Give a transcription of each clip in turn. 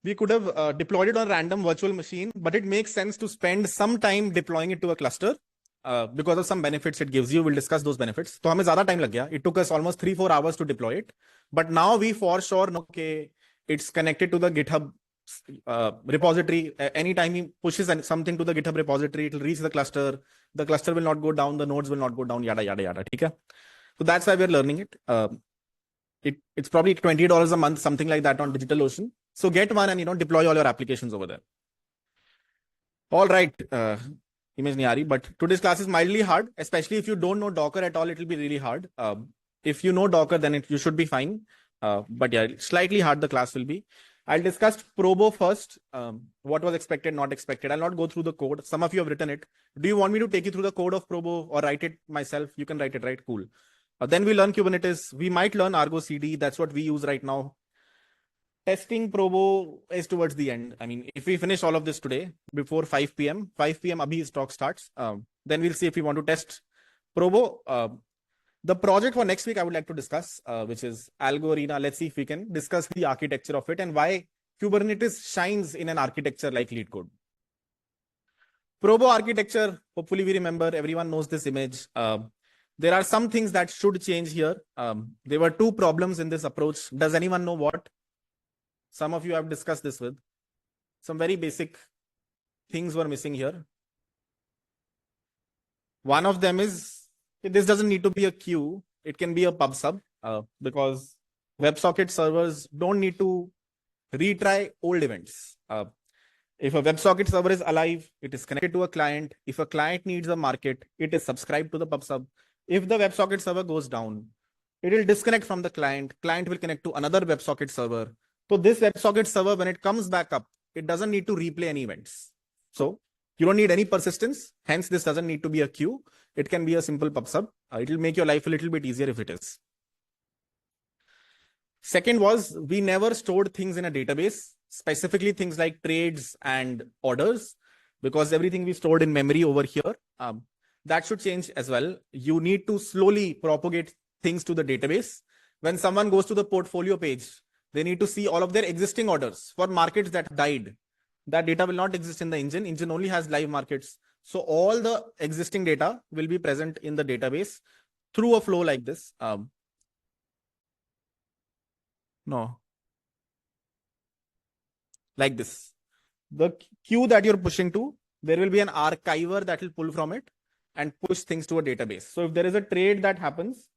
we could have deployed it on a random virtual machine, but it makes sense to spend some time deploying it to a cluster because of some benefits it gives you. We'll discuss those benefits. So हमें ज़्यादा time लग गया. It took us almost 3-4 hours to deploy it. But now we for sure know okay, it's connected to the GitHub repository. Anytime he pushes something to the GitHub repository, it will reach the cluster. The cluster will not go down. The nodes will not go down. Yada yada yada. Okay? So that's why we're learning it. It's probably $20 a month, something like that on DigitalOcean. So get one and deploy all your applications over there. All right, image nahi aa rahi, but today's class is mildly hard, especially if you don't know Docker at all. It will be really hard. If you know Docker, then you should be fine. But yeah, slightly hard the class will be. I'll discuss Probo first. What was expected, not expected. I'll not go through the code. Some of you have written it. Do you want me to take you through the code of Probo or write it myself? You can write it, right? Cool. Then we learn Kubernetes. We might learn Argo CD. That's what we use right now. Testing Probo is towards the end. I mean, if we finish all of this today before 5 p.m., abhi his talk starts. Then we'll see if we want to test Probo. The project for next week I would like to discuss, which is Algo Arena. Let's see if we can discuss the architecture of it and why Kubernetes shines in an architecture like LeetCode. Probo architecture, hopefully we remember, everyone knows this image. There are some things that should change here. There were 2 problems in this approach. Does anyone know what? Some of you have discussed this with. Some very basic things were missing here. One of them is, this doesn't need to be a queue. It can be a pub sub because WebSocket servers don't need to retry old events. If a WebSocket server is alive, it is connected to a client. If a client needs a market, it is subscribed to the pub sub. If the WebSocket server goes down, it will disconnect from the client. Client will connect to another WebSocket server. So this WebSocket server, when it comes back up, it doesn't need to replay any events. So you don't need any persistence. Hence, this doesn't need to be a queue. It can be a simple pub sub. It will make your life a little bit easier if it is. Second was, we never stored things in a database, specifically things like trades and orders, because everything we stored in memory over here. That should change as well. You need to slowly propagate things to the database. When someone goes to the portfolio page, they need to see all of their existing orders for markets that died. That data will not exist in the engine. Engine only has live markets. So all the existing data will be present in the database through a flow like this. No. Like this. The queue that you're pushing to, there will be an archiver that will pull from it and push things to a database. So if there is a trade that happens,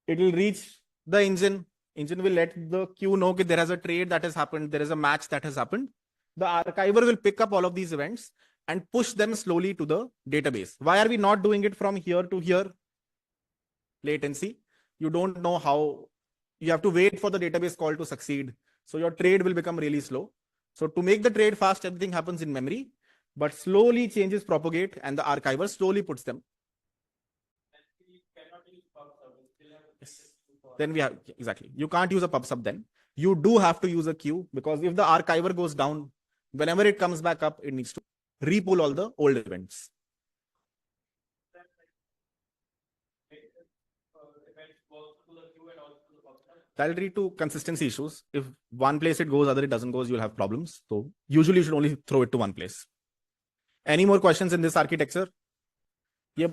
it will reach the engine. Engine will let the queue know that there has a trade that has happened. There is a match that has happened. The archiver will pick up all of these events and push them slowly to the database. Why are we not doing it from here to here? Latency. You don't know how. You have to wait for the database call to succeed. So your trade will become really slow. So to make the trade fast, everything happens in memory, but slowly changes propagate and the archiver slowly puts them. Yes. Then we have, exactly. You can't use a pub sub then. You do have to use a queue because if the archiver goes down, whenever it comes back up, it needs to repull all the old events. That'll lead to consistency issues. If one place it goes, other it doesn't go, you'll have problems. So usually you should only throw it to one place. Any more questions in this architecture? Yep.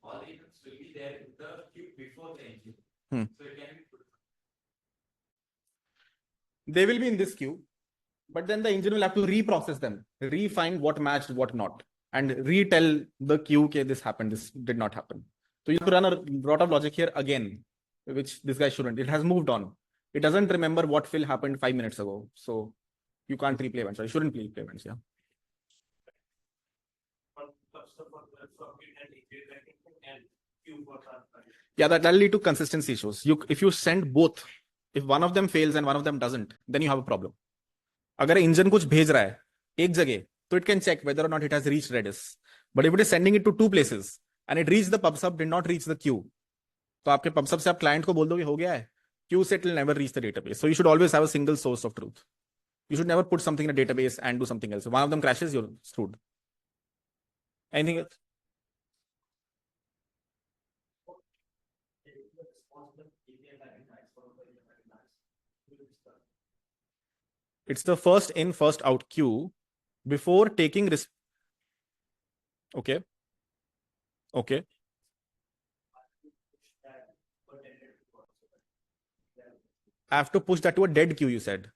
All the events will be there in the queue before the engine. So it can be. They will be in this queue, but then the engine will have to reprocess them, refine what matched, what not, and retell the queue, okay, this happened, this did not happen. So you have to run a lot of logic here again, which this guy shouldn't. It has moved on. It doesn't remember what fill happened 5 minutes ago. So you can't replay events. So you shouldn't replay events, yeah. Yeah, that'll lead to consistency issues. If you send both, if one of them fails and one of them doesn't, then you have a problem. Agar engine kuch bhej raha hai ek jagah, so it can check whether or not it has reached Redis. But if it is sending it to 2 places and it reached the pub sub, did not reach the queue, तो आपके pub sub से आप client को बोल दोगे हो गया है, queue set will never reach the database. So you should always have a single source of truth. You should never put something in a database and do something else. If one of them crashes, you're screwed. Anything else? It's the first in, first out queue before taking risk. Okay. Okay. I have to push that to a dead queue, you said.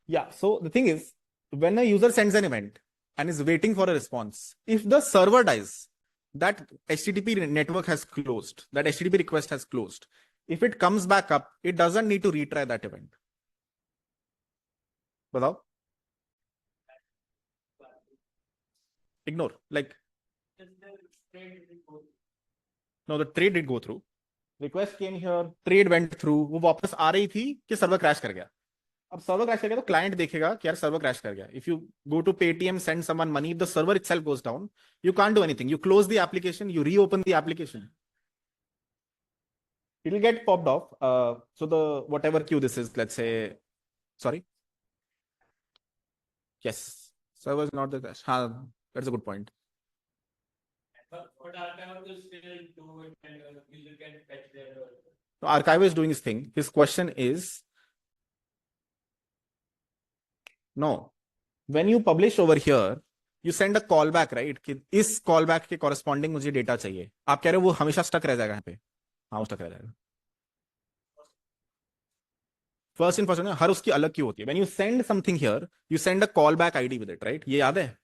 Yeah. So the thing is, when a user sends an event and is waiting for a response, if the server dies, that HTTP network has closed, that HTTP request has closed. If it comes back up, it doesn't need to retry that event. बताओ? Ignore. Like, no, the trade did go through. Request came here, trade went through. वो वापस आ रही थी कि server crash कर गया. अब server crash कर गया तो क्लाइंट देखेगा कि यार सर्वर क्रैश कर गया. If you go to Paytm, send someone money, if the server itself goes down, you can't do anything. You close the application, you reopen the application. It will get popped off. So the whatever queue this is, let's say, sorry. Yes, server is not the crash. That's a good point. But archive will still do it and user can fetch their. So archive is doing his thing. His question is, no, when you publish over here, you send a callback, right? कि इस callback के corresponding मुझे data चाहिए. आप कह रहे हो वो हमेशा stuck रह जाएगा यहाँ पे. हाँ, stuck रह जाएगा. First in first, हर उसकी अलग क्यों होती है. When you send something here, you send a callback ID with it, right? ये याद है?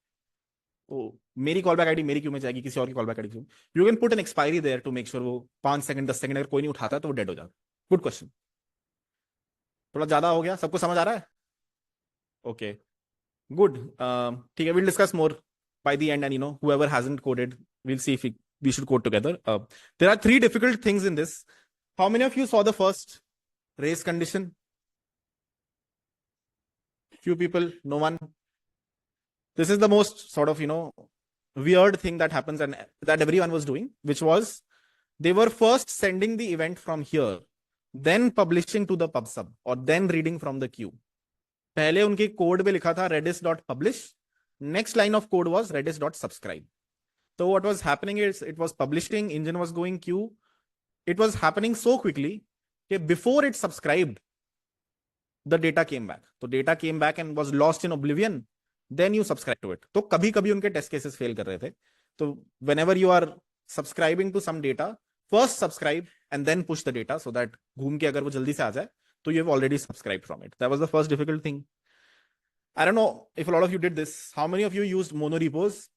ओ, मेरी callback ID मेरी क्यों में जाएगी, किसी और की callback ID क्यों? You can put an expiry there to make sure वो 5 सेकंड 10 सेकंड अगर कोई नहीं उठाता तो वो डेड हो जाता. Good question. थोड़ा ज्यादा हो गया, सबको समझ आ रहा है? Okay. Good. ठीक है, we'll discuss more by the end, and whoever hasn't coded, we'll see if we should code together. There are 3 difficult things in this. How many of you saw the first race condition? Few people, no one. This is the most sort of, weird thing that happens and that everyone was doing, which was they were first sending the event from here, then publishing to the pub/sub, or then reading from the queue. पहले उनके code में लिखा था redis.publish. Next line of code was redis.subscribe. So what was happening is it was publishing, engine was going queue. It was happening so quickly that before it subscribed, the data came back. So data came back and was lost in oblivion. Then you subscribe to it. तो कभी कभी उनके test cases fail कर रहे थे. तो whenever you are subscribing to some data, first subscribe and then push the data so that घूम के अगर वो जल्दी से आ जाए तो you have already subscribed from it. That was the first difficult thing. I don't know if a lot of you did this. How many of you used monorepos,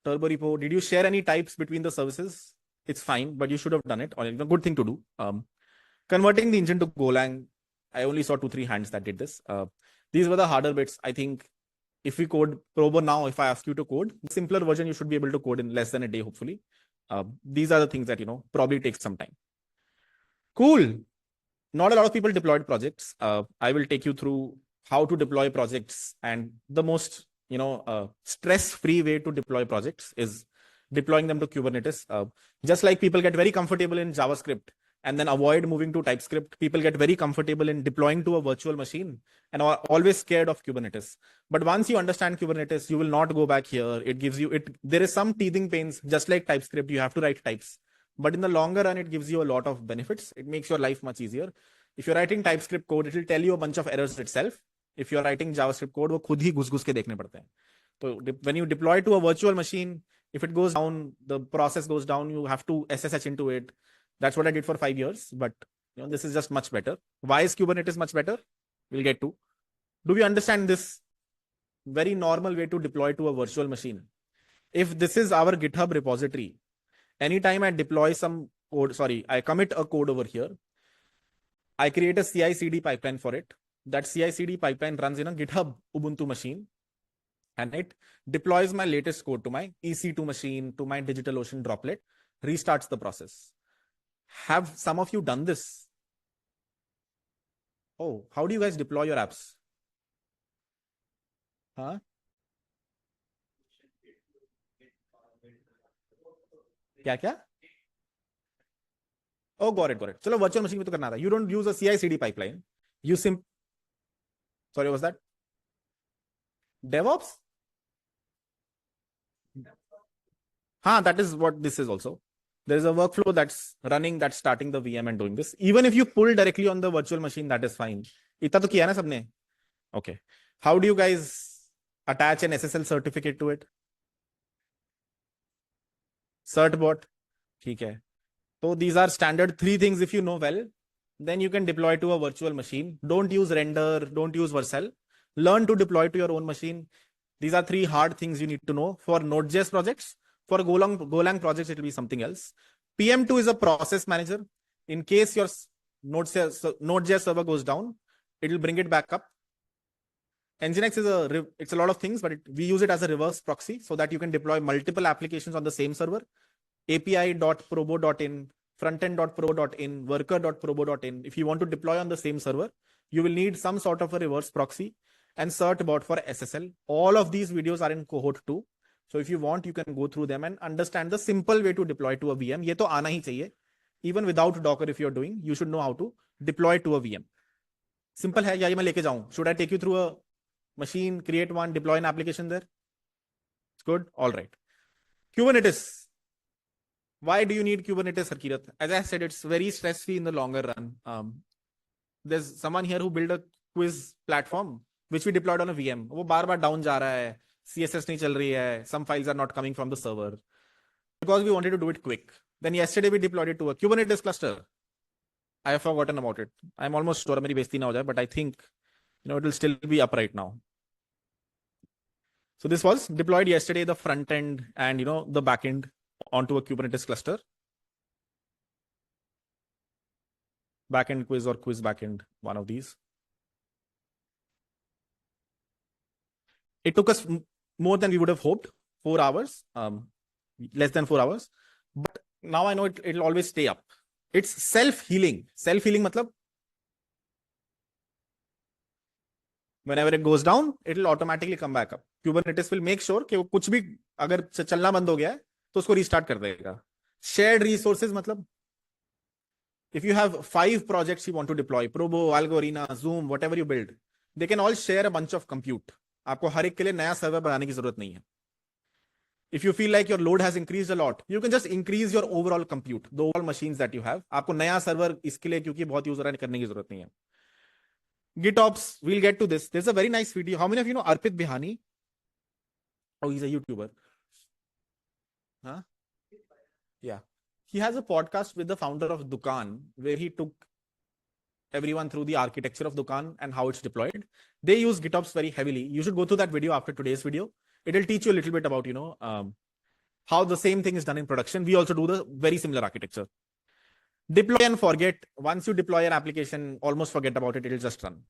turbo repo? Did you share any types between the services? It's fine, but you should have done it. Or a good thing to do. Converting the engine to Golang. I only saw 2-3 hands that did this. These were the harder bits. I think if we code Probo now, if I ask you to code, the simpler version, you should be able to code in less than a day, hopefully. These are the things that, probably take some time. Cool. Not a lot of people deployed projects. I will take you through how to deploy projects, and the most, stress-free way to deploy projects is deploying them to Kubernetes. Just like people get very comfortable in JavaScript and then avoid moving to TypeScript, people get very comfortable in deploying to a virtual machine and are always scared of Kubernetes. But once you understand Kubernetes, you will not go back here. It gives you there is some teething pains, just like TypeScript. You have to write types, but in the longer run, it gives you a lot of benefits. It makes your life much easier. If you're writing TypeScript code, it will tell you a bunch of errors itself. If you're writing JavaScript code, वो खुद ही घुस-घुस के देखने पड़ते हैं. So when you deploy to a virtual machine, if it goes down, the process goes down, you have to SSH into it. That's what I did for 5 years, but this is just much better. Why is Kubernetes much better? We'll get to. Do we understand this very normal way to deploy to a virtual machine? If this is our GitHub repository, anytime I deploy some code, I commit a code over here, I create a CI/CD pipeline for it. That CI/CD pipeline runs in a GitHub Ubuntu machine, and it deploys my latest code to my EC2 machine, to my DigitalOcean droplet, restarts the process. Have some of you done this? Oh, how do you guys deploy your apps? Huh? क्या? Oh, got it. चलो virtual machine में तो करना था. You don't use a CI/CD pipeline. You sorry, what was that? DevOps? That is what this is also. There is a workflow that's running, that's starting the VM and doing this. Even if you pull directly on the virtual machine, that is fine. इतना तो किया ना सबने? Okay. How do you guys attach an SSL certificate to it? Certbot. ठीक है. So these are standard 3 things. If you know well, then you can deploy to a virtual machine. Don't use render, don't use Vercel. Learn to deploy to your own machine. These are 3 hard things you need to know for Node.js projects. For Golang projects, it will be something else. PM2 is a process manager. In case your Node.js server goes down, it will bring it back up. Nginx is it's a lot of things, but we use it as a reverse proxy so that you can deploy multiple applications on the same server. API.probo.in, frontend.probo.in, worker.probo.in. If you want to deploy on the same server, you will need some sort of a reverse proxy and certbot for SSL. All of these videos are in cohort 2. So if you want, you can go through them and understand the simple way to deploy to a VM. ये तो आना ही चाहिए. Even without Docker, if you're doing, you should know how to deploy to a VM. Simple है या ये मैं लेके जाऊं? Should I take you through a machine, create one, deploy an application there? It's good. All right. Kubernetes. Why do you need Kubernetes, Harkirat? As I said, it's very stress-free in the longer run. There's someone here who built a quiz platform, which we deployed on a VM. वो बार-बार down जा रहा है. CSS नहीं चल रही है. Some files are not coming from the server. Because we wanted to do it quick. Then yesterday we deployed it to a Kubernetes cluster. I have forgotten about it. I'm almost sure मेरी बेइज्जती ना हो जाए, but I think it will still be up right now. So this was deployed yesterday, the front end and the back end onto a Kubernetes cluster. Backend quiz or quiz backend, one of these. It took us more than we would have hoped, 4 hours, less than 4 hours. But now I know it'll always stay up. It's self-healing. Self-healing matlab, whenever it goes down, it'll automatically come back up. Kubernetes will make sure कि वो कुछ भी अगर चलना बंद हो गया है तो उसको restart कर देगा. Shared resources matlab, if you have 5 projects you want to deploy, Probo, Algo, Arena, Zoom, whatever you build, they can all share a bunch of compute. आपको हर एक के लिए नया सर्वर बनाने की जरूरत नहीं है. If you feel like your load has increased a lot, you can just increase your overall compute, the overall machines that you have. आपको नया सर्वर इसके लिए क्योंकि बहुत यूज हो रहा है करने की जरूरत नहीं है. GitOps, we'll get to this. There's a very nice video. How many of you know Arpit Bihani? Oh, he's a YouTuber. Huh? Yeah. He has a podcast with the founder of Dukaan, where he took everyone through the architecture of Dukaan and how it's deployed. They use GitOps very heavily. You should go through that video after today's video. It'll teach you a little bit about, how the same thing is done in production. We also do the very similar architecture. Deploy and forget. Once you deploy an application, almost forget about it. It'll just run.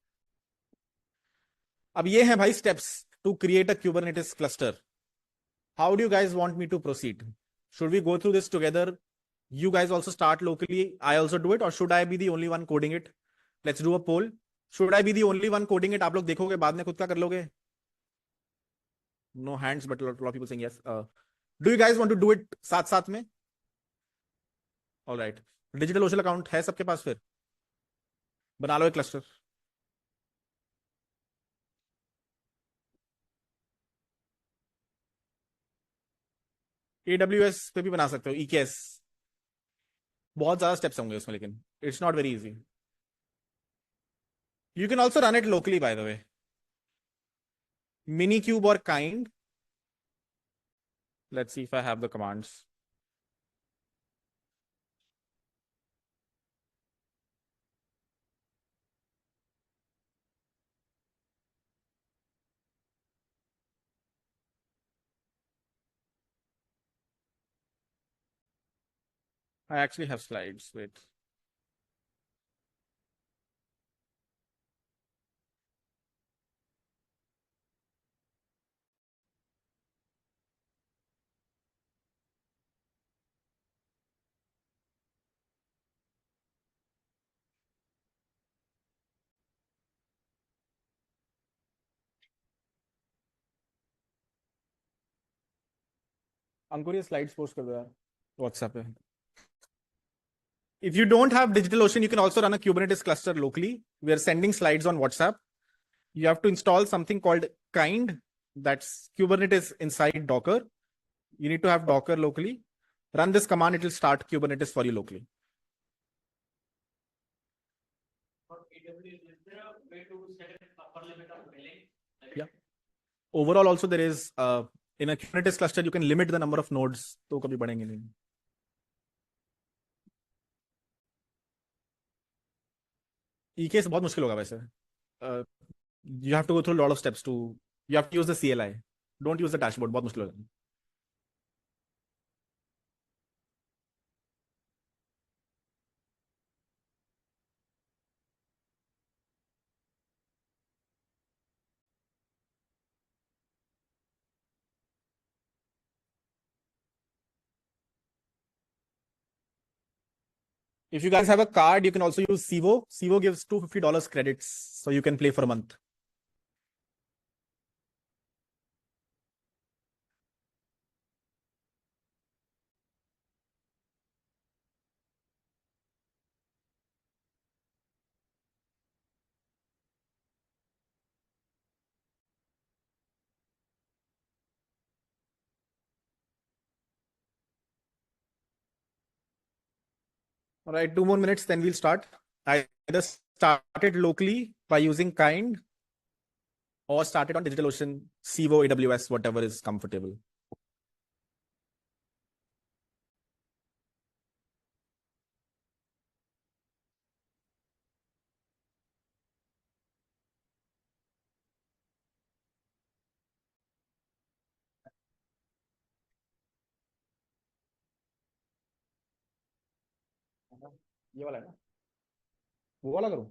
अब ये हैं भाई steps to create a Kubernetes cluster. How do you guys want me to proceed? Should we go through this together? You guys also start locally. I also do it, or should I be the only one coding it? Let's do a poll. Should I be the only one coding it? आप लोग देखोगे बाद में खुद का कर लोगे? No hands, but a lot of people saying yes. Do you guys want to do it साथ साथ में? All right. DigitalOcean account है सबके पास फिर? बना लो एक cluster. AWS पे भी बना सकते हो. EKS. बहुत ज्यादा steps होंगे उसमें, लेकिन it's not very easy. You can also run it locally, by the way. Minikube or Kind. Let's see if I have the commands. I actually have slides. Wait. अंकुर ये slides post कर दो यार WhatsApp पे. If you don't have DigitalOcean, you can also run a Kubernetes cluster locally. We are sending slides on WhatsApp. You have to install something called Kind. That's Kubernetes inside Docker. You need to have Docker locally. Run this command, it will start Kubernetes for you locally. Yeah. Overall, also there is in a Kubernetes cluster, you can limit the number of nodes. तो कभी बढ़ेंगे नहीं. EKS बहुत मुश्किल होगा वैसे. Uh, you have to go through a lot of steps to. You have to use the CLI. Don't use the dashboard. बहुत मुश्किल होगा. If you guys have a card, you can also use Sivo. Sivo gives $250 credits, so you can play for a month. All right, 2 more minutes, then we'll start. I just started locally by using Kind or started on DigitalOcean, Sivo, AWS, whatever is comfortable. ये वाला है ना वो वाला करूं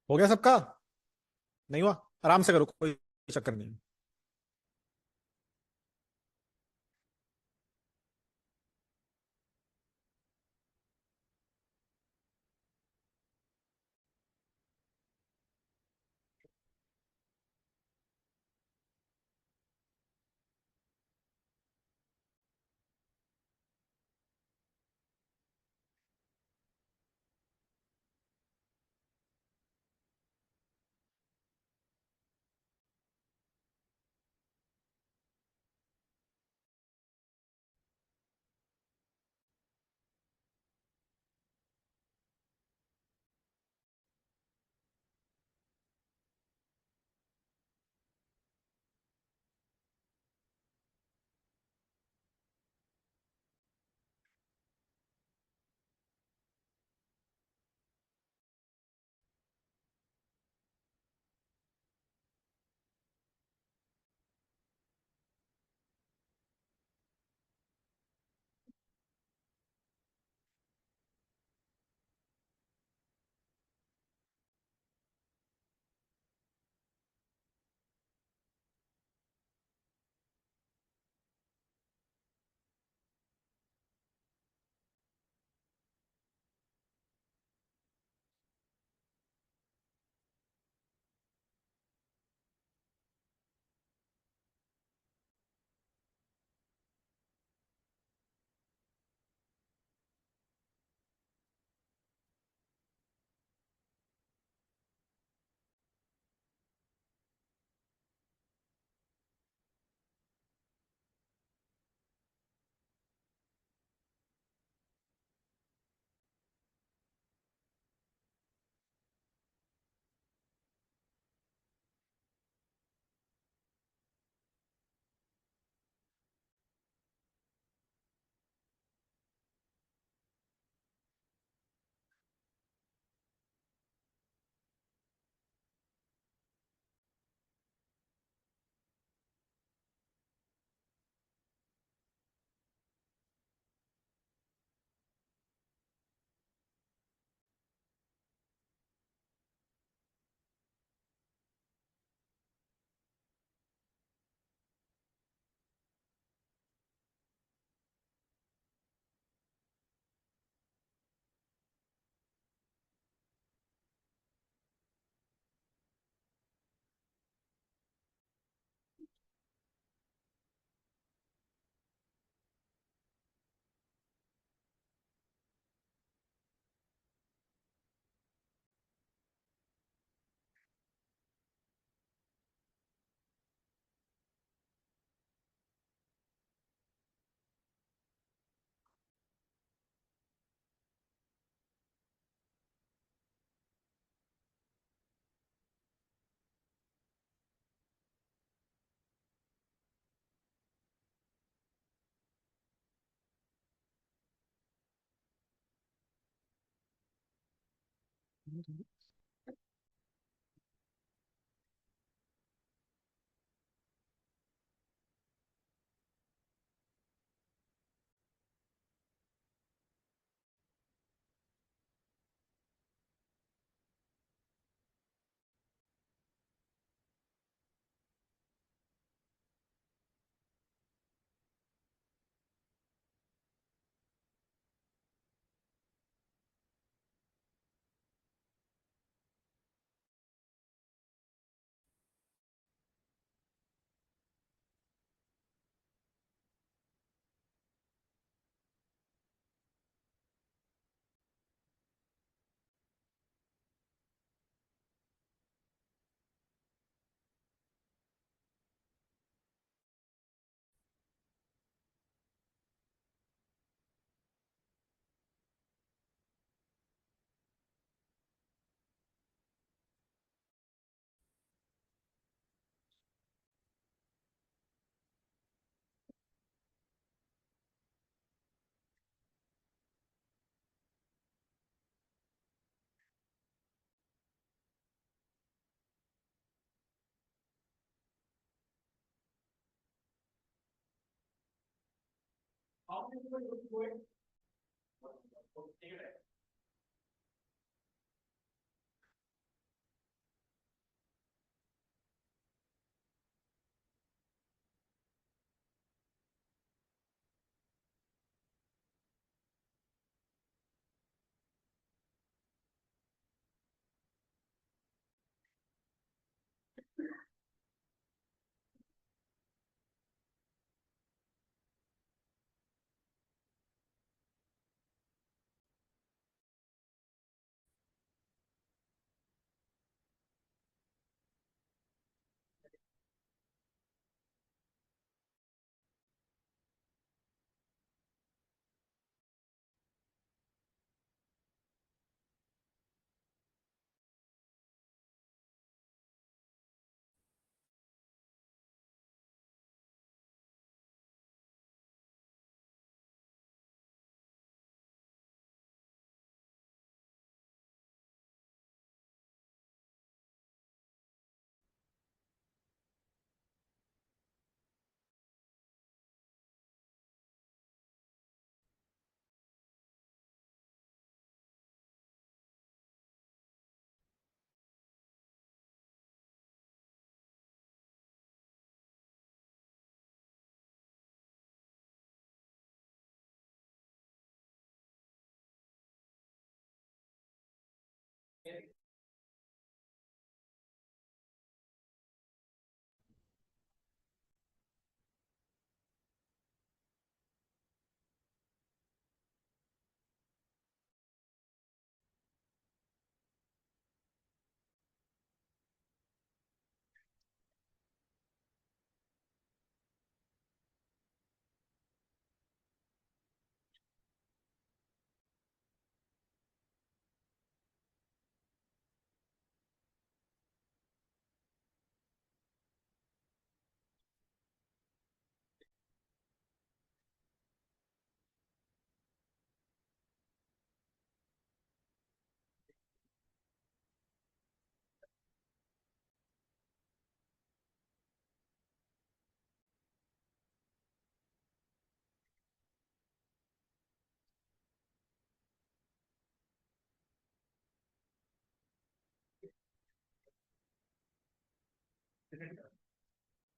हो गया सबका नहीं हुआ आराम से करो कोई चक्कर नहीं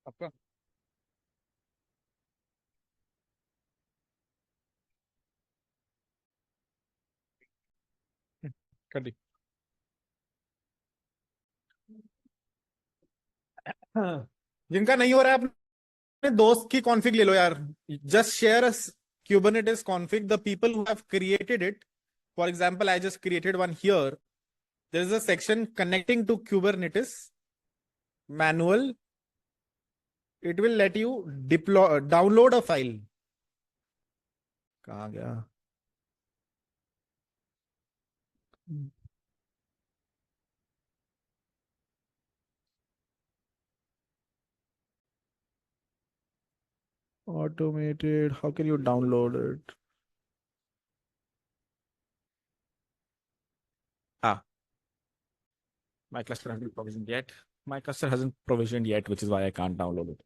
आपका कर दी। हाँ। जिनका नहीं हो रहा है अपने दोस्त की कॉन्फ़िग ले लो यार। Just share a Kubernetes config, the people who have created it. For example, I just created one here. There is a section connecting to Kubernetes manual. It will let you deploy download a file. कहाँ गया? Automated, how can you download it? हाँ, My cluster hasn't provisioned yet. My cluster hasn't provisioned yet, which is why I can't download it.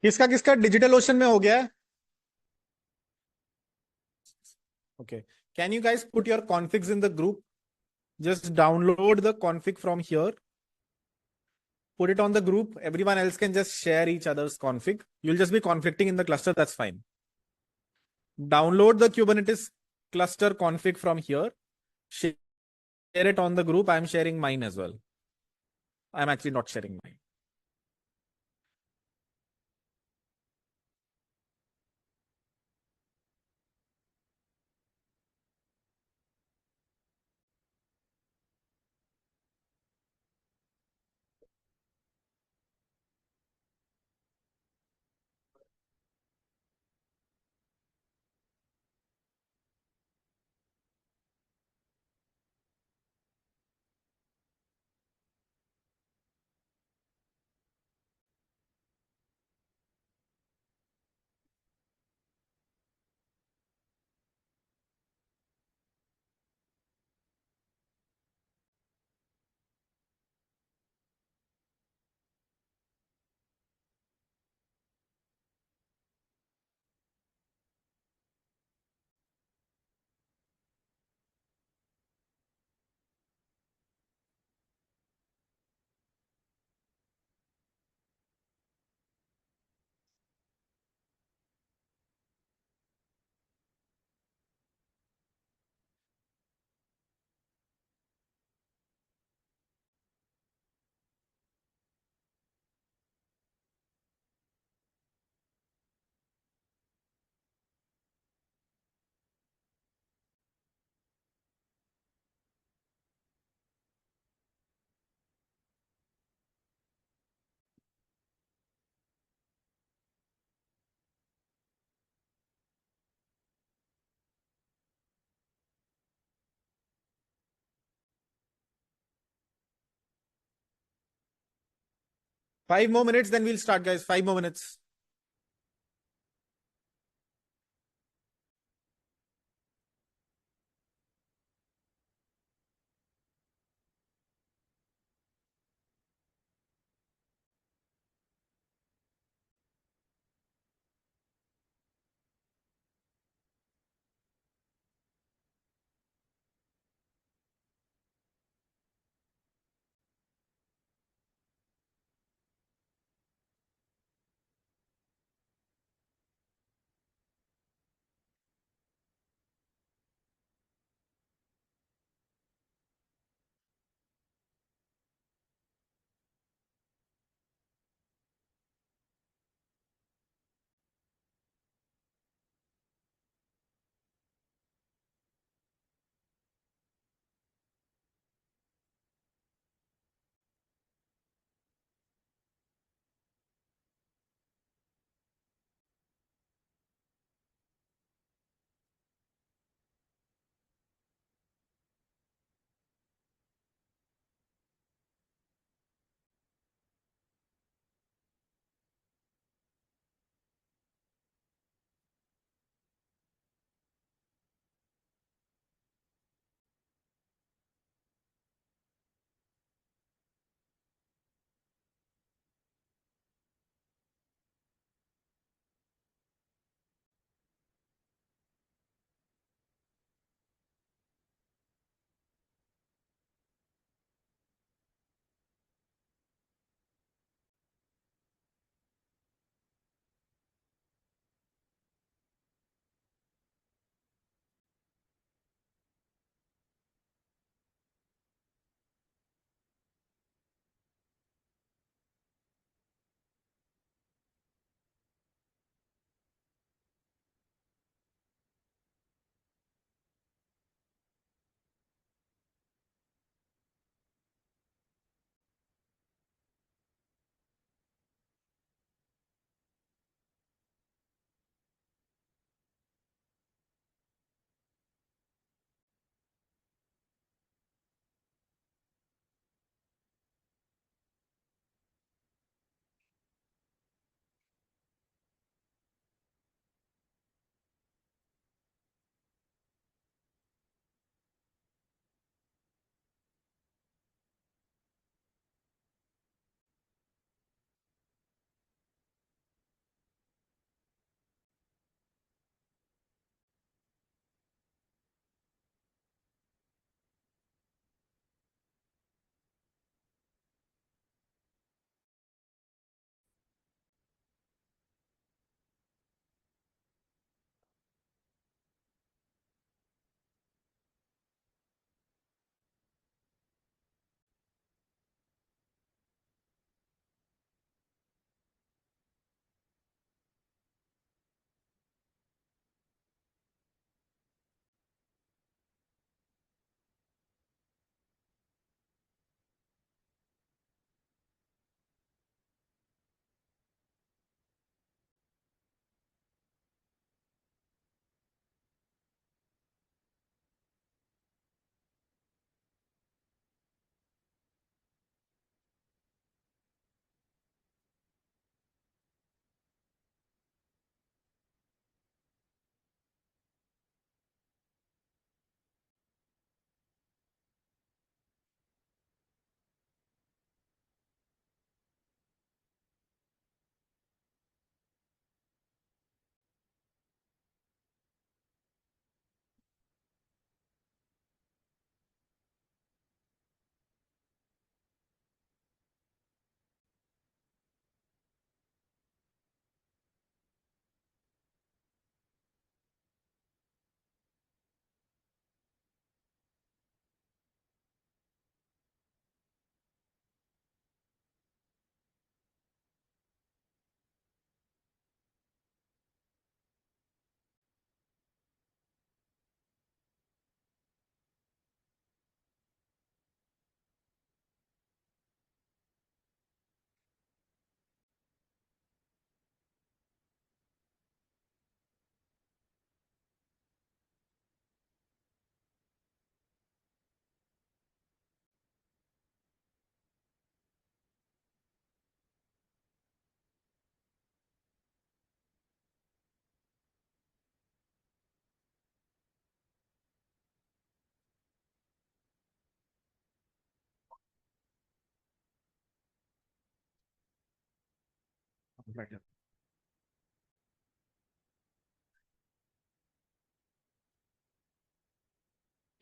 किसका किसका digital ocean में हो गया है? Okay. Can you guys put your configs in the group? Just download the config from here. Put it on the group. Everyone else can just share each other's config. You'll just be conflicting in the cluster. That's fine. Download the Kubernetes cluster config from here. Share it on the group. I'm sharing mine as well. I'm actually not sharing mine. Five more minutes, then we'll start, guys. 5 more minutes.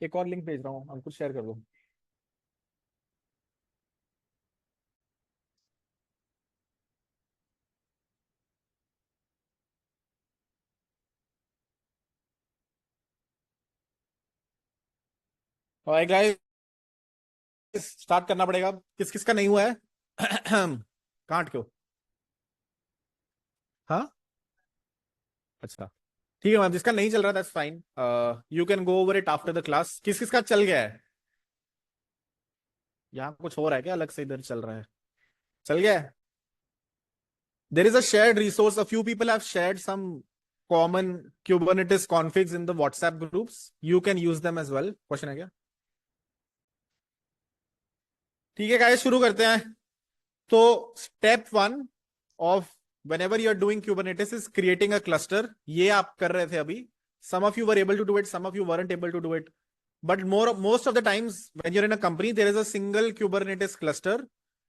एक और link भेज रहा हूँ, अंकुश share कर दो। और guys, start करना पड़ेगा। किस किस का नहीं हुआ है? कांट क्यों? हाँ, अच्छा, ठीक है मैम, जिसका नहीं चल रहा that's fine, you can go over it after the class. किस किस का चल गया है? यहाँ कुछ हो रहा है क्या अलग से? इधर चल रहा है, चल गया है। There is a shared resource. A few people have shared some common Kubernetes configs in the WhatsApp groups. You can use them as well. Question है क्या? ठीक है गाइस, शुरू करते हैं। तो step one of whenever you are doing Kubernetes is creating a cluster. ये आप कर रहे थे अभी। Some of you were able to do it, some of you weren't able to do it. But most of the times when you're in a company, there is a single Kubernetes cluster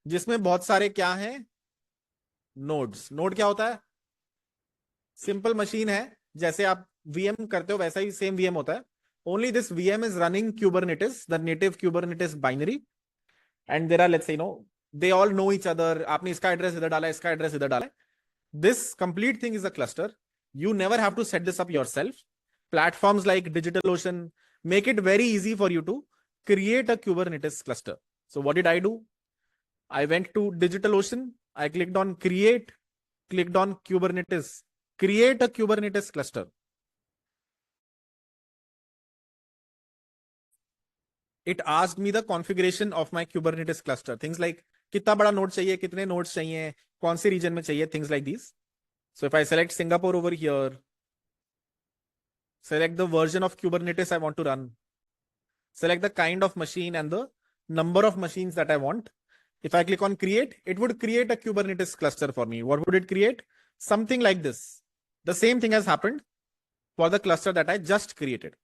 जिसमें बहुत सारे क्या हैं? Nodes. Node क्या होता है? Simple machine है, जैसे आप वीएम करते हो वैसा ही सेम वीएम होता है। Only this VM is running Kubernetes, the native Kubernetes binary, and there are, let's say, they all know each other. आपने इसका एड्रेस इधर डाला है, इसका एड्रेस इधर डाला है। This complete thing is a cluster. You never have to set this up yourself. Platforms like DigitalOcean make it very easy for you to create a Kubernetes cluster. So what did I do? I went to DigitalOcean, I clicked on create, clicked on Kubernetes, create a Kubernetes cluster. It asked me the configuration of my Kubernetes cluster. Things like कितना बड़ा node चाहिए, कितने nodes चाहिए, कौन से reason में चाहिए, things like these. So if I select Singapore over here, select the version of Kubernetes I want to run, select the kind of machine and the number of machines that I want. If I click on create, it would create a Kubernetes cluster for me. What would it create? Something like this. The same thing has happened for the cluster that I just created.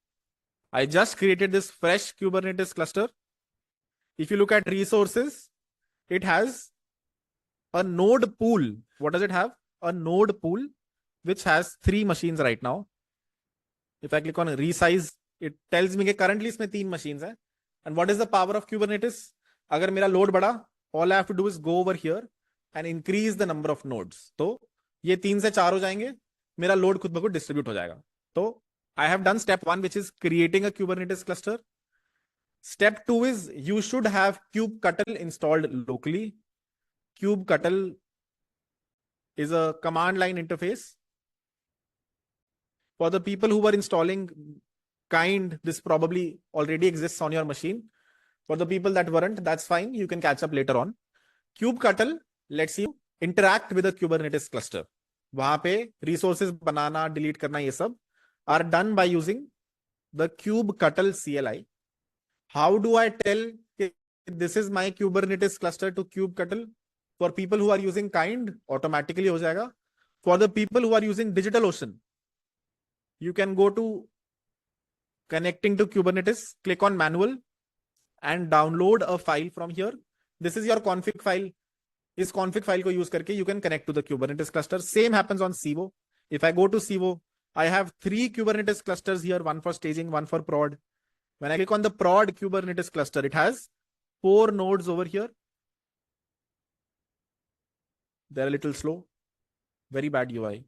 I just created this fresh Kubernetes cluster. If you look at resources, it has a node pool. What does it have? A node pool, which has 3 machines right now. If I click on resize, it tells me that currently इसमें 3 machines है. And what is the power of Kubernetes? अगर मेरा load बढ़ा, all I have to do is go over here and increase the number of nodes. तो ये 3 से 4 हो जाएंगे, मेरा load खुद ब खुद distribute हो जाएगा. तो I have done step 1, which is creating a Kubernetes cluster. Step 2 is you should have kubectl installed locally. Kubectl is a command line interface. For the people who were installing kind, this probably already exists on your machine. For the people that weren't, that's fine. You can catch up later on. Kubectl lets you interact with a Kubernetes cluster. वहां पे resources बनाना, delete करना, ये सब are done by using the kubectl CLI. How do I tell this is my Kubernetes cluster to kubectl? For people who are using kind, automatically हो जाएगा. For the people who are using DigitalOcean, you can go to connecting to Kubernetes, click on manual and download a file from here. This is your config file. इस config file को use करके you can connect to the Kubernetes cluster. Same happens on Civo. If I go to Civo, I have 3 Kubernetes clusters here, one for staging, one for prod. When I click on the prod Kubernetes cluster, it has 4 nodes over here. They're a little slow. Very bad UI.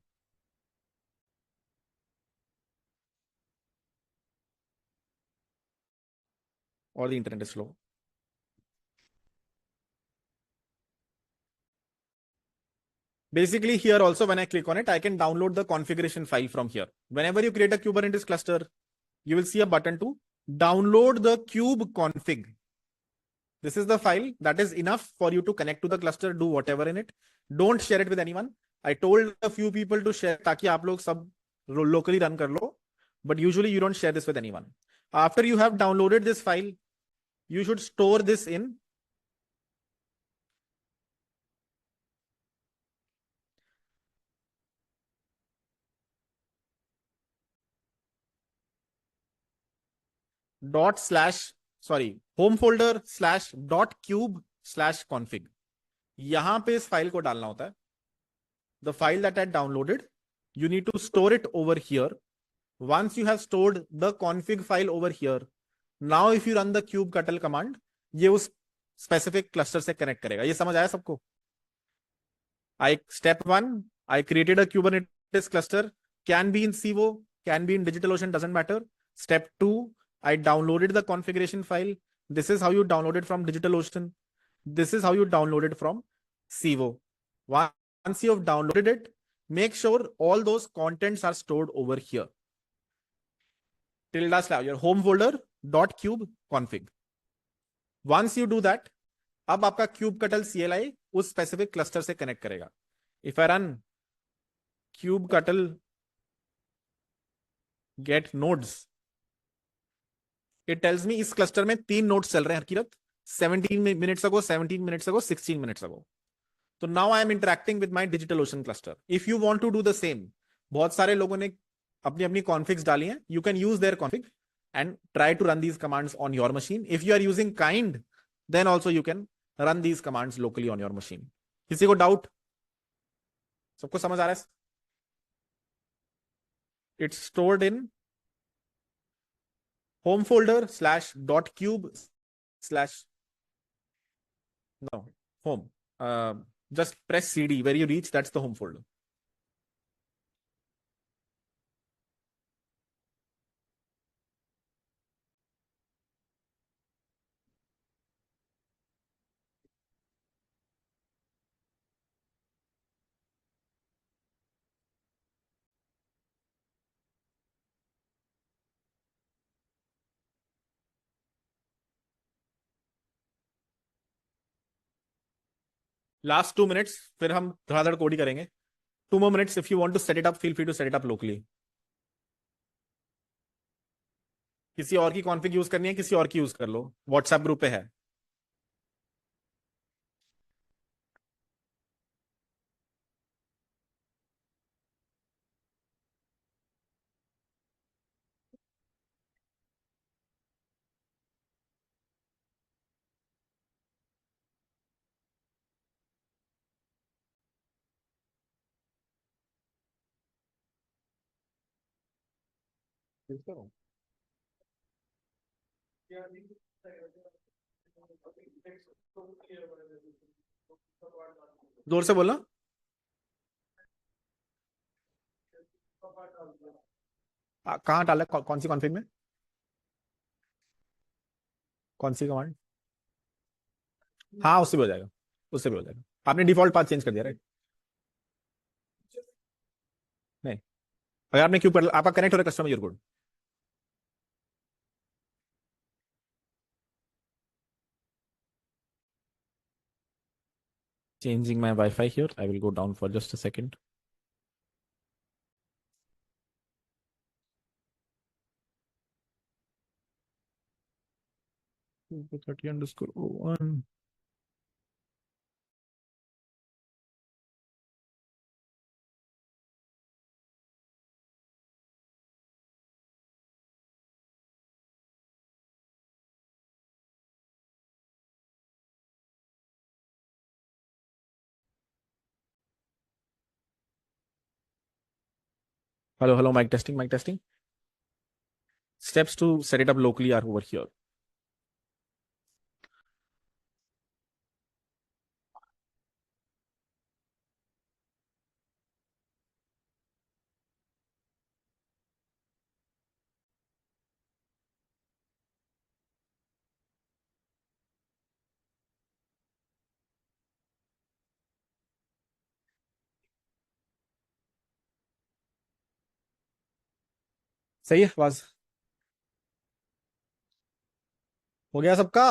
Or the internet is slow. Basically, here also, when I click on it, I can download the configuration file from here. Whenever you create a Kubernetes cluster, you will see a button to download the kube config. This is the file that is enough for you to connect to the cluster, do whatever in it. Don't share it with anyone. I told a few people to share ताकि आप लोग सब locally run कर लो. But usually you don't share this with anyone. After you have downloaded this file, you should store this in home folder /dot cube/config. यहां पे इस file को डालना होता है. the file that I downloaded, you need to store it over here. Once you have stored the config file over here, now if you run the kubectl command, ये उस specific cluster से connect करेगा. ये समझ आया सबको? Step 1, I created a Kubernetes cluster, can be in Civo, can be in DigitalOcean, doesn't matter. Step 2, I downloaded the configuration file. This is how you download it from DigitalOcean. This is how you download it from Civo. Once you have downloaded it, make sure all those contents are stored over here. / your home folder .cube config. Once you do that, अब आपका kubectl CLI उस specific cluster से connect करेगा. If I run kubectl get nodes, it tells me इस cluster में 3 nodes चल रहे हैं Harkirat, 17 minutes ago, 17 minutes ago, 16 minutes ago. So now I am interacting with my DigitalOcean cluster. If you want to do the same, बहुत सारे लोगों ने अपनी अपनी configs डाली हैं. You can use their config and try to run these commands on your machine. If you are using Kind, then also you can run these commands locally on your machine. किसी को doubt? सबको समझ आ रहा है? It's stored in home folder /.cube/ no home. Just press CD where you reach. That's the home folder. Last 2 minutes, फिर हम धड़ाधड़ code ही करेंगे. 2 more minutes. If you want to set it up, feel free to set it up locally. किसी और की config use करनी है, किसी और की यूज कर लो. व्हाट्सएप ग्रुप पे है. जोर से बोलना. कहाँ डाला? कौन सी कॉन्फ़िग में? कौन सी कमांड? हाँ, उससे भी हो जाएगा. उससे भी हो जाएगा. आपने डिफॉल्ट पाथ चेंज कर दिया राइट? नहीं, अगर आपने क्यों आपका कनेक्ट हो रहा है customer your good. Changing my Wi-Fi here. I will go down for just a second. _30_01. Hello, mic testing. Steps to set it up locally are over here. सही है आवाज? हो गया सबका?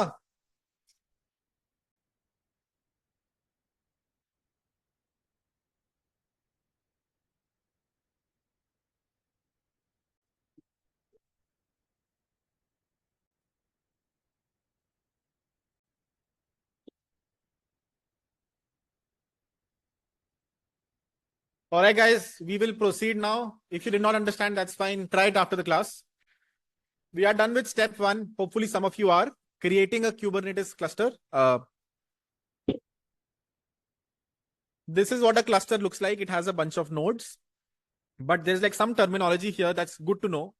All right, guys, we will proceed now. If you did not understand, that's fine. Try it after the class. We are done with step 1. Hopefully, some of you are creating a Kubernetes cluster. This is what a cluster looks like. It has a bunch of nodes, but there's like some terminology here that's good to know.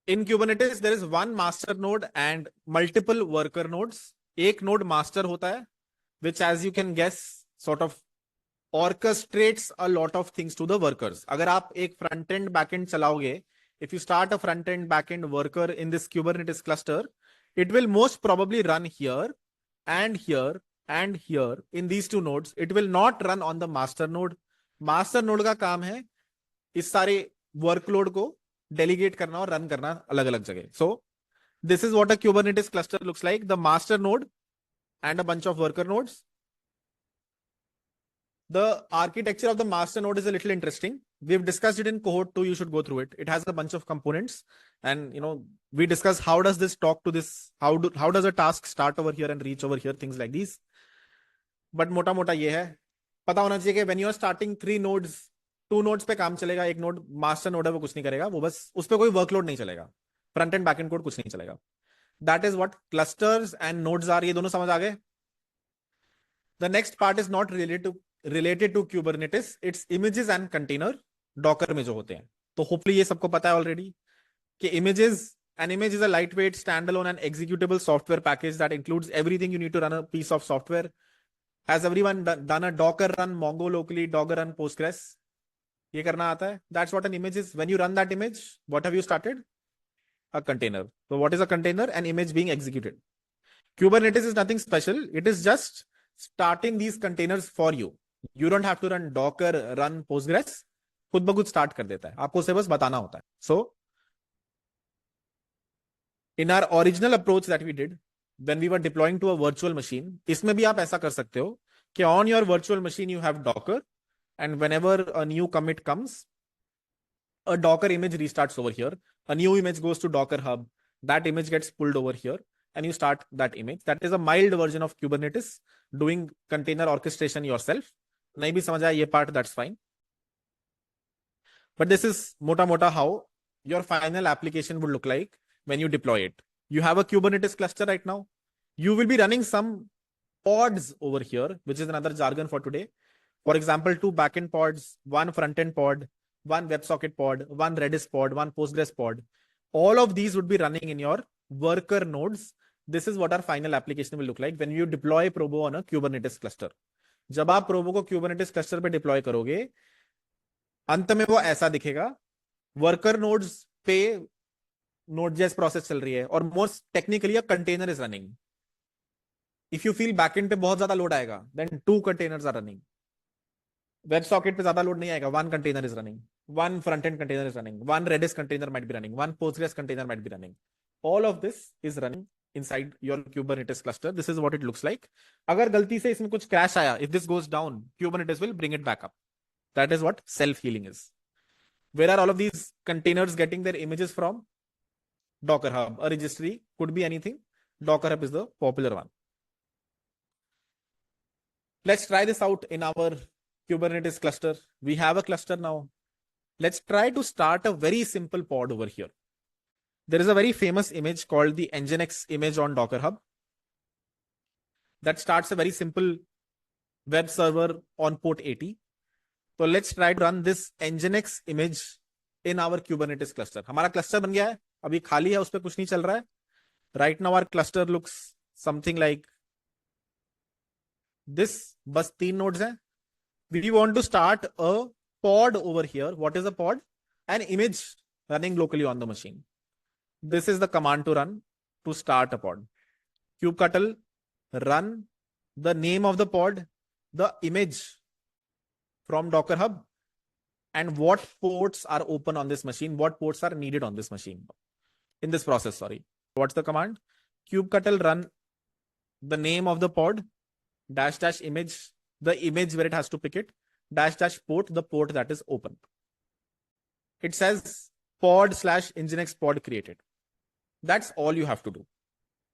In Kubernetes, there is one master node and multiple worker nodes. एक node master होता है, which, as you can guess, sort of orchestrates a lot of things to the workers. अगर आप एक front end back end चलाओगे, if you start a front end back end worker in this Kubernetes cluster, it will most probably run here and here and here in these two nodes. It will not run on the master node. Master node का काम है इस सारे workload को delegate करना और run करना अलग अलग जगह. So this is what a Kubernetes cluster looks like. The master node and a bunch of worker nodes. The architecture of the master node is a little interesting. We've discussed it in cohort 2. You should go through it. It has a bunch of components, and we discuss how does this talk to this, how does a task start over here and reach over here, things like these. But मोटा मोटा ये है, पता होना चाहिए कि when you are starting 3 nodes, 2 nodes पे काम चलेगा, एक नोड मास्टर नोड है वो कुछ नहीं करेगा, वो बस उस पे कोई वर्कलोड नहीं चलेगा, front end back and code कुछ नहीं चलेगा. That is what clusters and nodes are. ये दोनों समझ आ गए. The next part is not related to Kubernetes. It's images and container Docker में जो होते हैं. तो hopefully ये सबको पता है already कि an image is a lightweight standalone and executable software package that includes everything you need to run a piece of software. Has everyone done a Docker run Mongo locally, Docker run Postgres? ये करना आता है. That's what an image is. When you run that image, what have you started? A container. So what is a container? An image being executed. Kubernetes is nothing special. It is just starting these containers for you. You don't have to run Docker, run Postgres. खुद ब खुद start कर देता है. आपको उसे बस बताना होता है. So, in our original approach that we did, when we were deploying to a virtual machine, इसमें भी आप ऐसा कर सकते हो कि on your virtual machine you have Docker, and whenever a new commit comes, a Docker image restarts over here. A new image goes to Docker Hub. That image gets pulled over here, and you start that image. That is a mild version of Kubernetes, doing container orchestration yourself. नहीं भी समझ आया ये part, that's fine. But this is mota mota how your final application would look like when you deploy it. You have a Kubernetes cluster right now. You will be running some pods over here, which is another jargon for today. For example, 2 backend pods, 1 frontend pod, 1 WebSocket pod, 1 Redis pod, 1 Postgres pod. All of these would be running in your worker nodes. This is what our final application will look like when you deploy Probo on a Kubernetes cluster. जब आप प्रोबो को Kubernetes cluster पे deploy करोगे, अंत में वो ऐसा दिखेगा. वर्कर नोड्स पे Node.js प्रोसेस चल रही है और most technically a container is running. If you feel backend पे बहुत ज्यादा लोड आएगा, then 2 containers are running. WebSocket पे ज्यादा लोड नहीं आएगा, 1 container is running, 1 front-end container is running, 1 Redis container might be running, 1 Postgres container might be running. All of this is running inside your Kubernetes cluster. This is what it looks like. अगर गलती से इसमें कुछ crash आया, if this goes down, Kubernetes will bring it back up. That is what self-healing is. Where are all of these containers getting their images from? Docker Hub. A registry could be anything. Docker Hub is the popular one. Let's try this out in our Kubernetes cluster. We have a cluster now. Let's try to start a very simple pod over here. There is a very famous image called the Nginx image on Docker Hub that starts a very simple web server on port 80. So let's try to run this Nginx image in our Kubernetes cluster. हमारा cluster बन गया है, अभी खाली है, उस पर कुछ नहीं चल रहा है. Right now our cluster looks something like this. बस 3 nodes हैं. We want to start a pod over here. What is a pod? An image running locally on the machine. This is the command to run to start a pod. kubectl run the name of the pod, the image from Docker Hub, and what ports are open on this machine, what ports are needed on this machine in this process. Sorry. What's the command? kubectl run the name of the pod, -- image, the image where it has to pick it, -- port, the port that is open. It says pod/nginx pod created. That's all you have to do.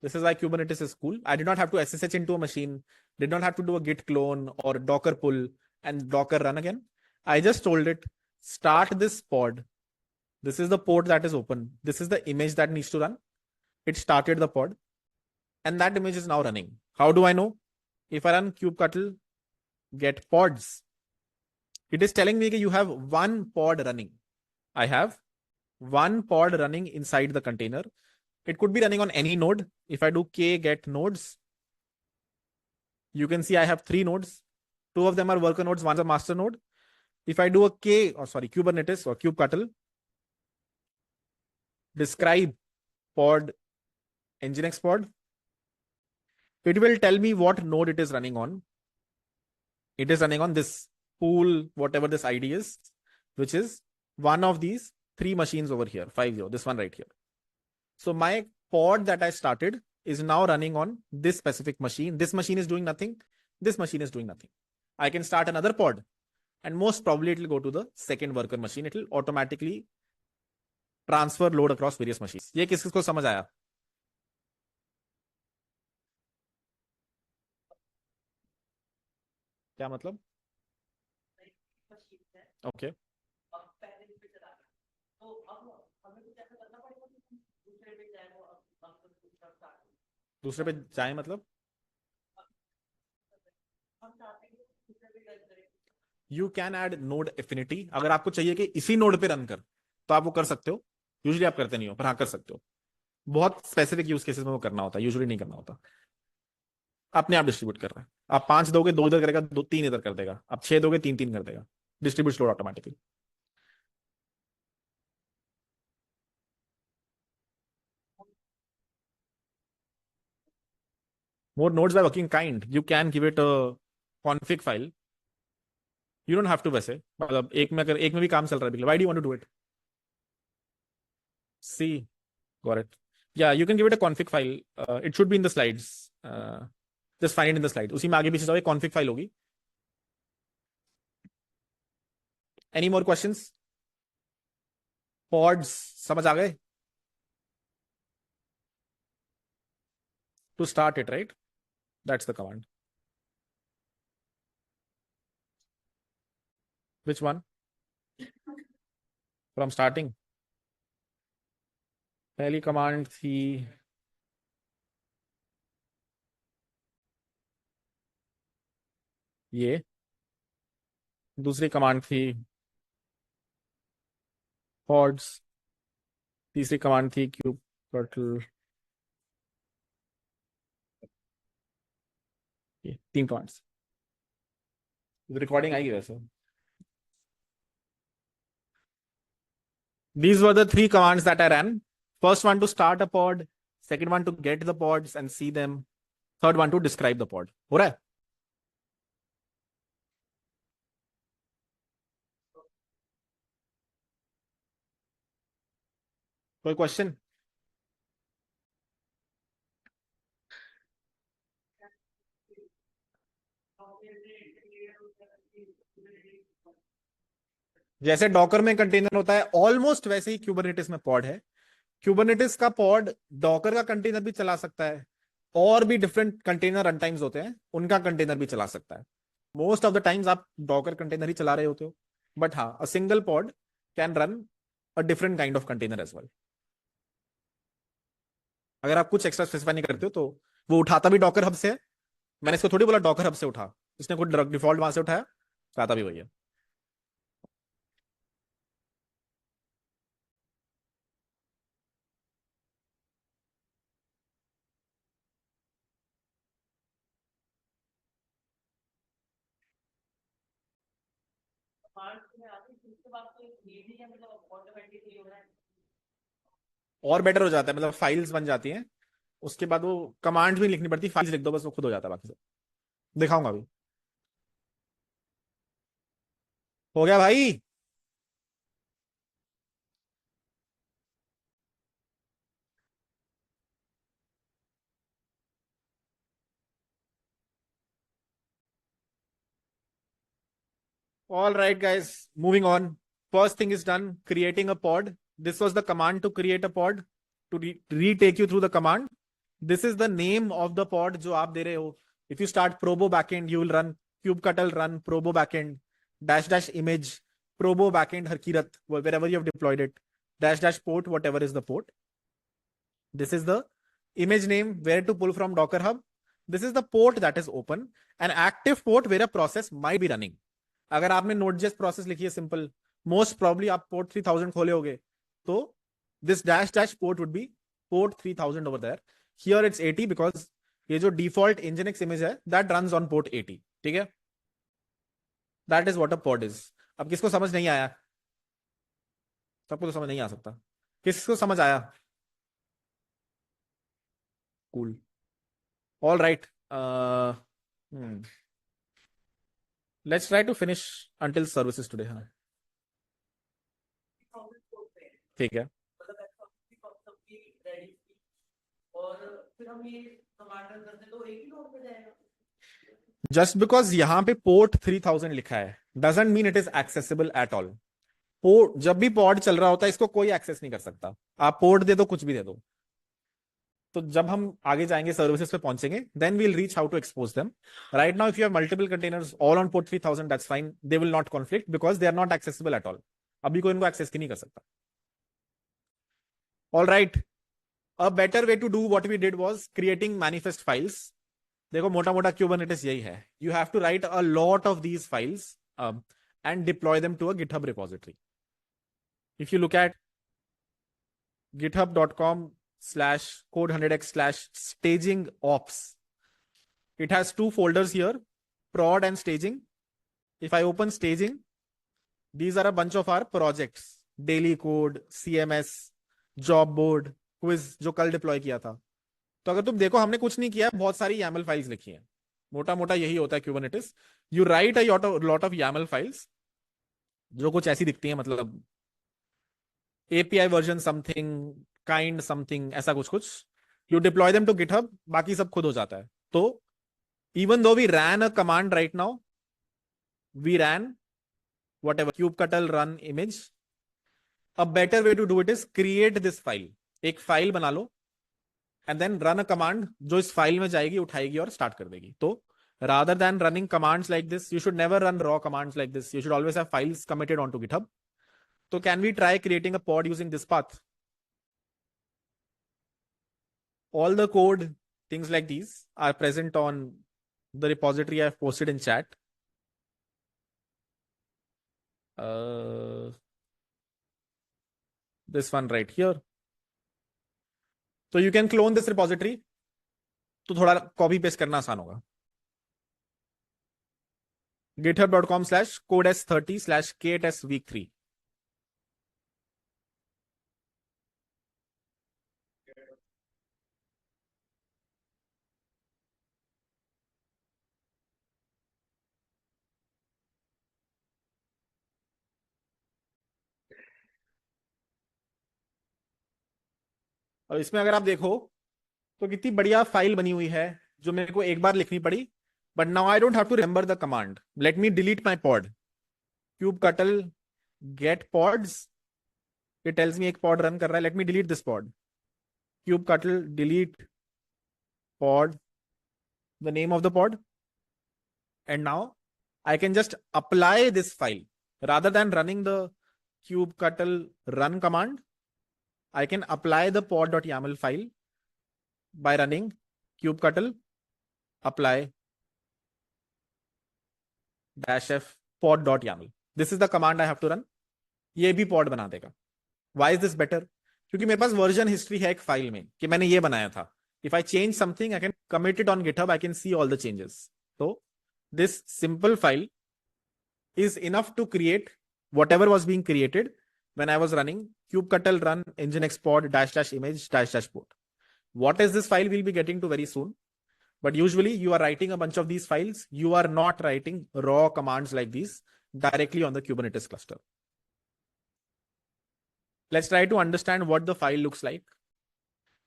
This is why Kubernetes is cool. I did not have to SSH into a machine, did not have to do a git clone or Docker pull and Docker run again. I just told it, start this pod. This is the port that is open. This is the image that needs to run. It started the pod and that image is now running. How do I know? If I run kubectl get pods. It is telling me that you have one pod running. I have one pod running inside the container. It could be running on any node. If I do k get nodes, you can see I have 3 nodes. 2 of them are worker nodes, one's a master node. If I do a Kubernetes or kubectl, describe pod nginx pod, it will tell me what node it is running on. It is running on this pool, whatever this ID is, which is one of these 3 machines over here, 50, this one right here. So my pod that I started is now running on this specific machine. This machine is doing nothing. This machine is doing nothing. I can start another pod, and most probably it will go to the second worker machine. It will automatically transfer load across various machines. ये किस किसको समझ आया? क्या मतलब? Okay, दूसरे पे जाए मतलब you can add node affinity. अगर आपको चाहिए कि इसी नोड पे रन कर, तो आप वो कर सकते हो. यूजुअली आप करते नहीं हो, पर हाँ कर सकते हो. बहुत स्पेसिफिक यूज केसेस में वो करना होता है, यूजुअली नहीं करना होता. अपने आप डिस्ट्रीब्यूट कर रहा है. आप 5 दोगे, 2 इधर करेगा, 3 इधर कर देगा. आप 6 दोगे, 3 कर देगा. Distribute load automatically. More nodes by working kind. You can give it a config file. You don't have to वैसे, मतलब एक में अगर एक में भी काम चल रहा है, why do you want to do it? See, got it. Yeah, you can give it a config file. It should be in the slides. Just find it in the slide. उसी में आगे पीछे जाओ, config file होगी. Any more questions? Pods समझ आ गए? To start it, right? That's the command. Which one? From starting. पहली command थी ये, दूसरी कमांड थी pods, तीसरी कमांड थी kubectl. ये 3 कमांड्स. रिकॉर्डिंग आएगी वैसे. These were the 3 commands that I ran. First one to start a pod, second one to get the pods and see them, third one to describe the pod. हो रहा है? कोई question? जैसे Docker में container होता है, almost वैसे ही Kubernetes में पॉड है. क्यूबरनेटिस का पॉड डॉकर का कंटेनर भी चला सकता है, और भी डिफरेंट कंटेनर रन टाइम्स होते हैं, उनका कंटेनर भी चला सकता है. मोस्ट ऑफ द टाइम्स आप डॉकर कंटेनर ही चला रहे होते हो, बट हाँ, a single pod can run a different kind of container as well. अगर आप कुछ एक्स्ट्रा स्पेसिफाई नहीं करते हो तो वो उठाता भी डॉकर हब से है. मैंने इसको थोड़ी बोला डॉकर हब से उठा, इसने कोई डिफॉल्ट वहां से उठाया, उठाता भी वही है. और बेटर हो जाता है, मतलब फाइल्स बन जाती हैं, उसके बाद वो कमांड भी लिखनी पड़ती, फाइल्स लिख दो बस, वो खुद हो जाता है. बाकी सब दिखाऊंगा अभी. हो गया भाई? All right, guys, moving on. First thing is done, creating a pod. This was the command to create a pod. To retake you through the command, this is the name of the pod जो आप दे रहे हो. If you start probo backend, you will run kubectl run probo backend dash image probo backend harkirat, wherever you have deployed it, dash port, whatever is the port. This is the image name where to pull from Docker Hub. This is the port that is open. An active port where a process might be running. अगर आपने Node.js process लिखी है simple, most probably आप port 3000 खोले होगे, तो this dash dash port would be port 3000 over there. Here it's 80 because ये जो default Nginx image है that runs on port 80. ठीक है? That is what a pod is. अब किसको समझ नहीं आया? सबको तो समझ नहीं आ सकता. किसको समझ आया? Cool. All right. Let's try to finish until services today. हाँ. ठीक है. Just because यहाँ पे port 3000 लिखा है doesn't mean it is accessible at all. Port जब भी पॉड चल रहा होता है इसको कोई एक्सेस नहीं कर सकता. आप पोर्ट दे दो, कुछ भी दे दो. तो जब हम आगे जाएंगे सर्विसेज पे पहुंचेंगे then we will reach how to expose them. Right now if you have multiple containers all on port 3000 that's fine. They will not conflict because they are not accessible at all. अभी कोई इनको access नहीं कर सकता. All right. A better way to do what we did was creating manifest files. देखो मोटा मोटा Kubernetes यही है. You have to write a lot of these files and deploy them to a GitHub repository. If you look at github.com/code100x/staging ops, it has two folders here, prod and staging. If I open staging, these are a bunch of our projects: daily code, CMS, job board, quiz जो कल deploy किया था. तो अगर तुम देखो हमने कुछ नहीं किया, बहुत सारी YAML फाइल्स लिखी हैं. मोटा मोटा यही होता है Kubernetes. You write a lot of YAML files जो कुछ ऐसी दिखती हैं, मतलब API version something, kind something, ऐसा कुछ कुछ. You deploy them to GitHub, बाकी सब खुद हो जाता है. तो even though we ran a command right now, we ran whatever kubectl run image. A better way to do it is create this file. एक फाइल बना लो and then run a command जो इस फाइल में जाएगी, उठाएगी और start कर देगी. तो rather than running commands like this, you should never run raw commands like this. You should always have files committed onto GitHub. So can we try creating a pod using this path? All the code, things like these are present on the repository I've posted in chat. This one right here. So you can clone this repository. तो थोड़ा copy paste करना आसान होगा. github.com/codes30/k8sweek3. और इसमें अगर आप देखो तो कितनी बढ़िया फाइल बनी हुई है जो मेरे को एक बार लिखनी पड़ी. But now I don't have to remember the command. Let me delete my pod. kubectl get pods. It tells me एक pod run कर रहा है. Let me delete this pod. kubectl delete pod. The name of the pod. And now I can just apply this file. Rather than running the kubectl run command, I can apply the pod.yaml file by running kubectl apply -f pod.yaml. This is the command I have to run. ये भी pod बना देगा. Why is this better? क्योंकि मेरे पास version history है एक file में कि मैंने ये बनाया था. If I change something, I can commit it on GitHub. I can see all the changes. So this simple file is enough to create whatever was being created when I was running kubectl run nginx pod --image --port. What is this file we'll be getting to very soon. But usually you are writing a bunch of these files. You are not writing raw commands like these directly on the Kubernetes cluster. Let's try to understand what the file looks like.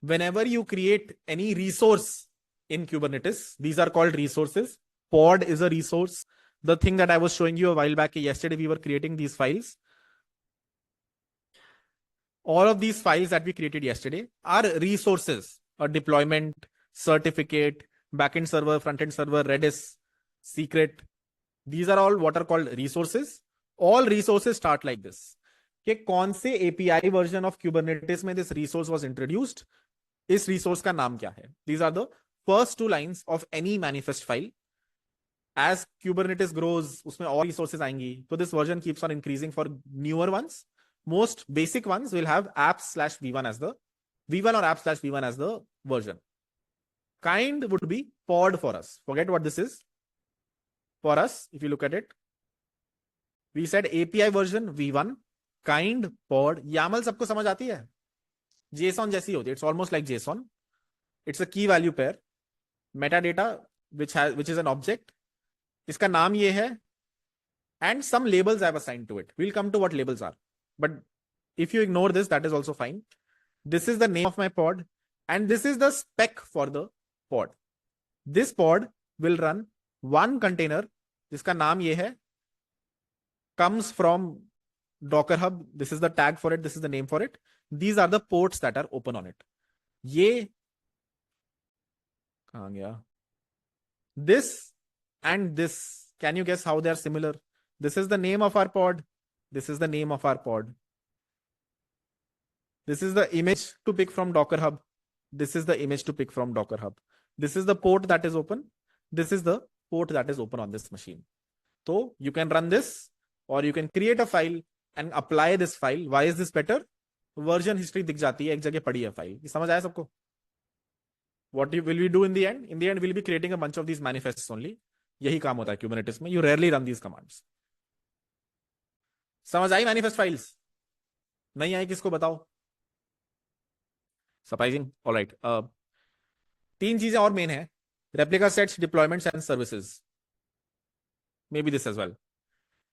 Whenever you create any resource in Kubernetes, these are called resources. Pod is a resource. The thing that I was showing you a while back, yesterday we were creating these files. All of these files that we created yesterday are resources. A deployment, certificate, backend server, frontend server, Redis, secret. These are all what are called resources. All resources start like this. कि कौन से API version of Kubernetes में this resource was introduced, इस resource का नाम क्या है. These are the first two lines of any manifest file. As Kubernetes grows, उसमें और resources आएंगी. So this version keeps on increasing for newer ones. Most basic ones will have apps/v1 as the v1 or apps/v1 as the version. Kind would be pod for us. Forget what this is. For us, if you look at it, we said API version v1, kind, pod. YAML सबको समझ आती है? JSON जैसी होती है. It's almost like JSON. It's a key value pair. Metadata, which is an object. इसका नाम ये है. And some labels I have assigned to it. We'll come to what labels are. But if you ignore this, that is also fine. This is the name of my pod. And this is the spec for the pod. This pod will run one container. जिसका नाम ये है. Comes from Docker Hub. This is the tag for it. This is the name for it. These are the ports that are open on it. ये कहाँ गया? This and this. Can you guess how they are similar? This is the name of our pod. This is the name of our pod. This is the image to pick from Docker Hub. This is the image to pick from Docker Hub. This is the port that is open. This is the port that is open on this machine. So you can run this, or you can create a file and apply this file. Why is this better? Version history दिख जाती है, एक जगह पड़ी है file. ये समझ आया सबको? What will we do in the end? In the end, we'll be creating a bunch of these manifests only. यही काम होता है Kubernetes में. You rarely run these commands. समझ आई manifest files? नहीं आई किसको बताओ? Surprising. All right. तीन चीजें और मेन है. Replica sets, deployments, and services. Maybe this as well.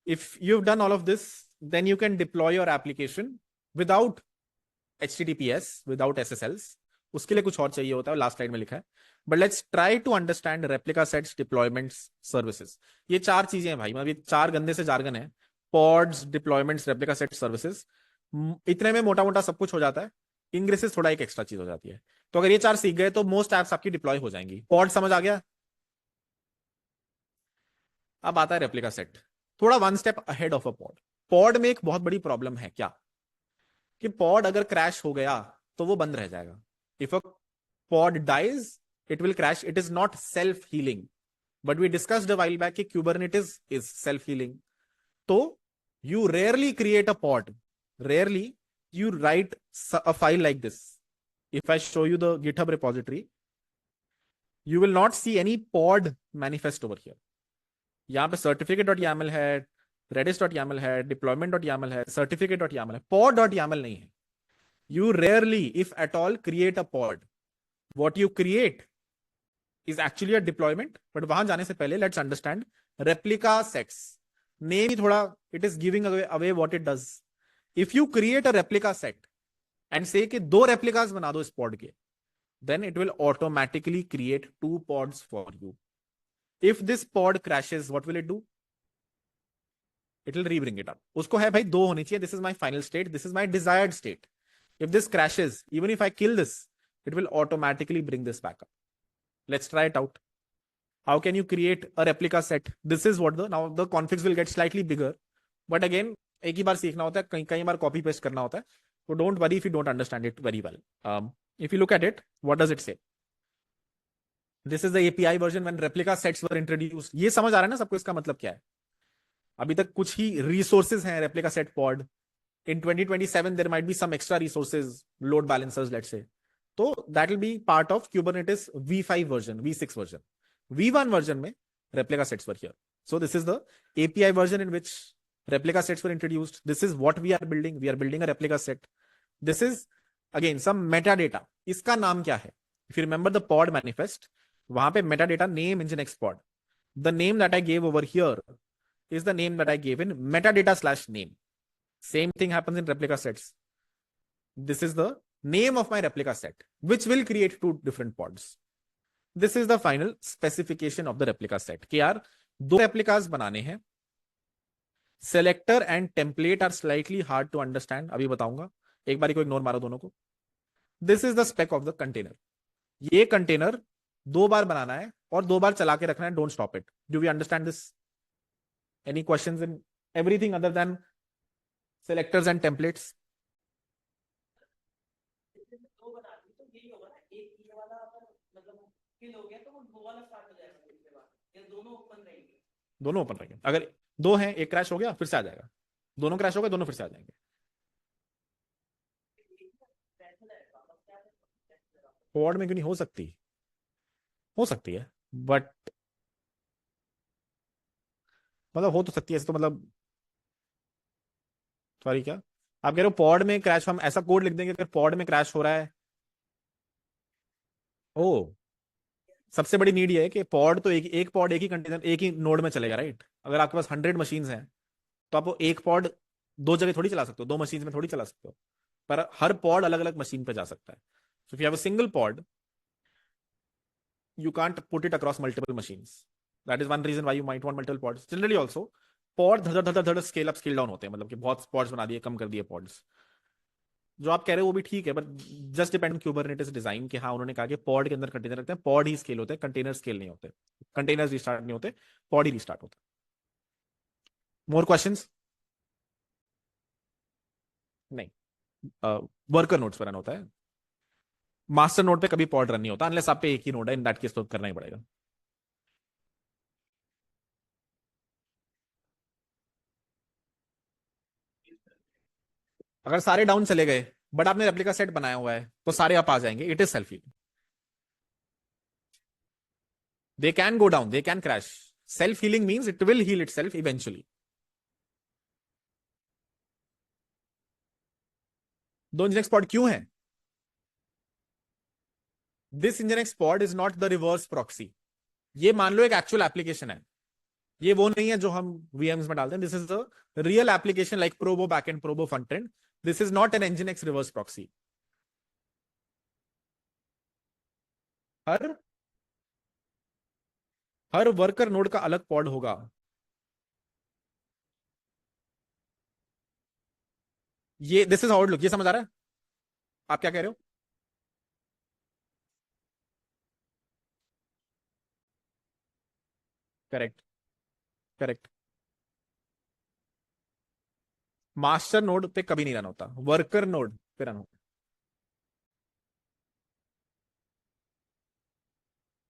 If you've done all of this, then you can deploy your application without HTTPS, without SSLs. उसके लिए कुछ और चाहिए होता है, लास्ट स्लाइड में लिखा है. But let's try to understand replica sets, deployments, services. ये चार चीजें हैं भाई, मतलब ये चार गंदे से जार्गन है. Pods, deployments, replica sets, services. इतने में मोटा मोटा सब कुछ हो जाता है. इंग्रेसेस थोड़ा एक एक्स्ट्रा चीज हो जाती है. तो अगर ये चार सीख गए तो मोस्ट एप्स आपकी डिप्लॉय हो जाएंगी. पॉड समझ आ गया? अब आता है रेप्लिका सेट. थोड़ा one step ahead of a pod. Pod में एक बहुत बड़ी प्रॉब्लम है क्या, कि पॉड अगर क्रैश हो गया तो वो बंद रह जाएगा. If a pod dies, it will crash. It is not self-healing. But we discussed a while back that Kubernetes is self-healing. So you rarely create a pod. Rarely you write a file like this. If I show you the GitHub repository, you will not see any pod manifest over here. यहाँ पे certificate.yaml है, redis.yaml है, deployment.yaml है, certificate.yaml है, pod.yaml नहीं है. You rarely, if at all, create a pod. What you create is actually a deployment. But वहां जाने से पहले let's understand replica sets. Name ही थोड़ा, it is giving away what it does. If you create a replica set and say कि दो replicas बना दो इस pod के, then it will automatically create two pods for you. If this pod crashes, what will it do? It will rebring it up. उसको है भाई दो होनी चाहिए. This is my final state. This is my desired state. If this crashes, even if I kill this, it will automatically bring this back up. Let's try it out. How can you create a replica set? This is what now the configs will get slightly bigger. But again, एक ही बार सीखना होता है, कई बार copy paste करना होता है. So don't worry if you don't understand it very well. If you look at it, what does it say? This is the API version when replica sets were introduced. ये समझ आ रहा है ना सबको इसका मतलब क्या है? अभी तक कुछ ही resources हैं replica set pod. In 2027, there might be some extra resources, load balancers, let's say. So that will be part of Kubernetes V5 version, V6 version. V1 version mein replica sets were here. So this is the API version in which replica sets were introduced. This is what we are building. We are building a replica set. This is again some metadata. Iska naam kya hai? If you remember the pod manifest, wahan pe metadata name nginx pod. The name that I gave over here is the name that I gave in metadata/name. Same thing happens in replica sets. This is the name of my replica set, which will create two different pods. This is the final specification of the replica set. कि यार दो replicas बनाने हैं. Selector and template are slightly hard to understand. अभी बताऊंगा. एक बारी को ignore मारो दोनों को. This is the spec of the container. ये container दो बार बनाना है और दो बार चला के रखना है. Don't stop it. Do we understand this? Any questions in everything other than selectors and templates? किल हो गया तो वो वाला स्टार्ट हो जाएगा उसके बाद, या दोनों ओपन रहेंगे? दोनों ओपन रहेंगे। अगर दो हैं, एक क्रैश हो गया फिर से आ जाएगा, दोनों क्रैश हो गए दोनों फिर से आ जाएंगे। पॉड में क्यों नहीं हो सकती? हो सकती है, बट मतलब हो तो सकती है ऐसे तो, मतलब सॉरी क्या आप कह रहे हो पॉड में क्रैश? हम ऐसा कोड लिख देंगे अगर पॉड में क्रैश हो रहा है। ओ, सबसे बड़ी नीड ये है कि पॉड तो एक एक पॉड एक ही कंटेनर एक ही नोड में चलेगा, राइट? अगर आपके पास 100 मशीन्स हैं तो आप वो एक पॉड दो जगह थोड़ी चला सकते हो, दो मशीन में थोड़ी चला सकते हो, पर हर पॉड अलग अलग मशीन पे जा सकता है। So if you have a single pod, you can't put it across multiple machines. That is one reason why you might want multiple pods. Generally also, pod धड़ धड़ धड़ स्केल अप स्केल डाउन होते हैं, मतलब कि बहुत pods बना दिए, कम कर दिए पॉड्स। जो आप कह रहे हो वो भी ठीक है, but just depend on Kubernetes design कि हाँ उन्होंने कहा कि पॉड के अंदर कंटेनर रखते हैं, पॉड ही स्केल होते हैं, कंटेनर स्केल नहीं होते, कंटेनर्स रिस्टार्ट नहीं होते, पॉड ही रिस्टार्ट होता है। More questions? नहीं, वर्कर नोड्स पर रन होता है, मास्टर नोड पे कभी पॉड रन नहीं होता अनलेस आप पे एक ही नोड है, इन दैट केस तो करना ही पड़ेगा। अगर सारे डाउन चले गए बट आपने रेप्लिका सेट बनाया हुआ है तो सारे आप आ जाएंगे, it is self healing. They can go down, they can crash. Self healing means it will heal itself eventually. दो इंजन एक्सपॉड क्यों है? This engine x pod is not the reverse proxy. ये मान लो एक एक्चुअल एप्लीकेशन है, ये वो नहीं है जो हम वीएम्स में डालते हैं। This is a real application like Probo backend, Probo front end. This is not an engine x reverse proxy. Her her worker node का अलग पॉड होगा। ये this is how it look, ये समझ आ रहा है आप क्या कह रहे हो? Correct, correct. मास्टर नोड पे कभी नहीं रन होता, वर्कर नोड पे रन होता।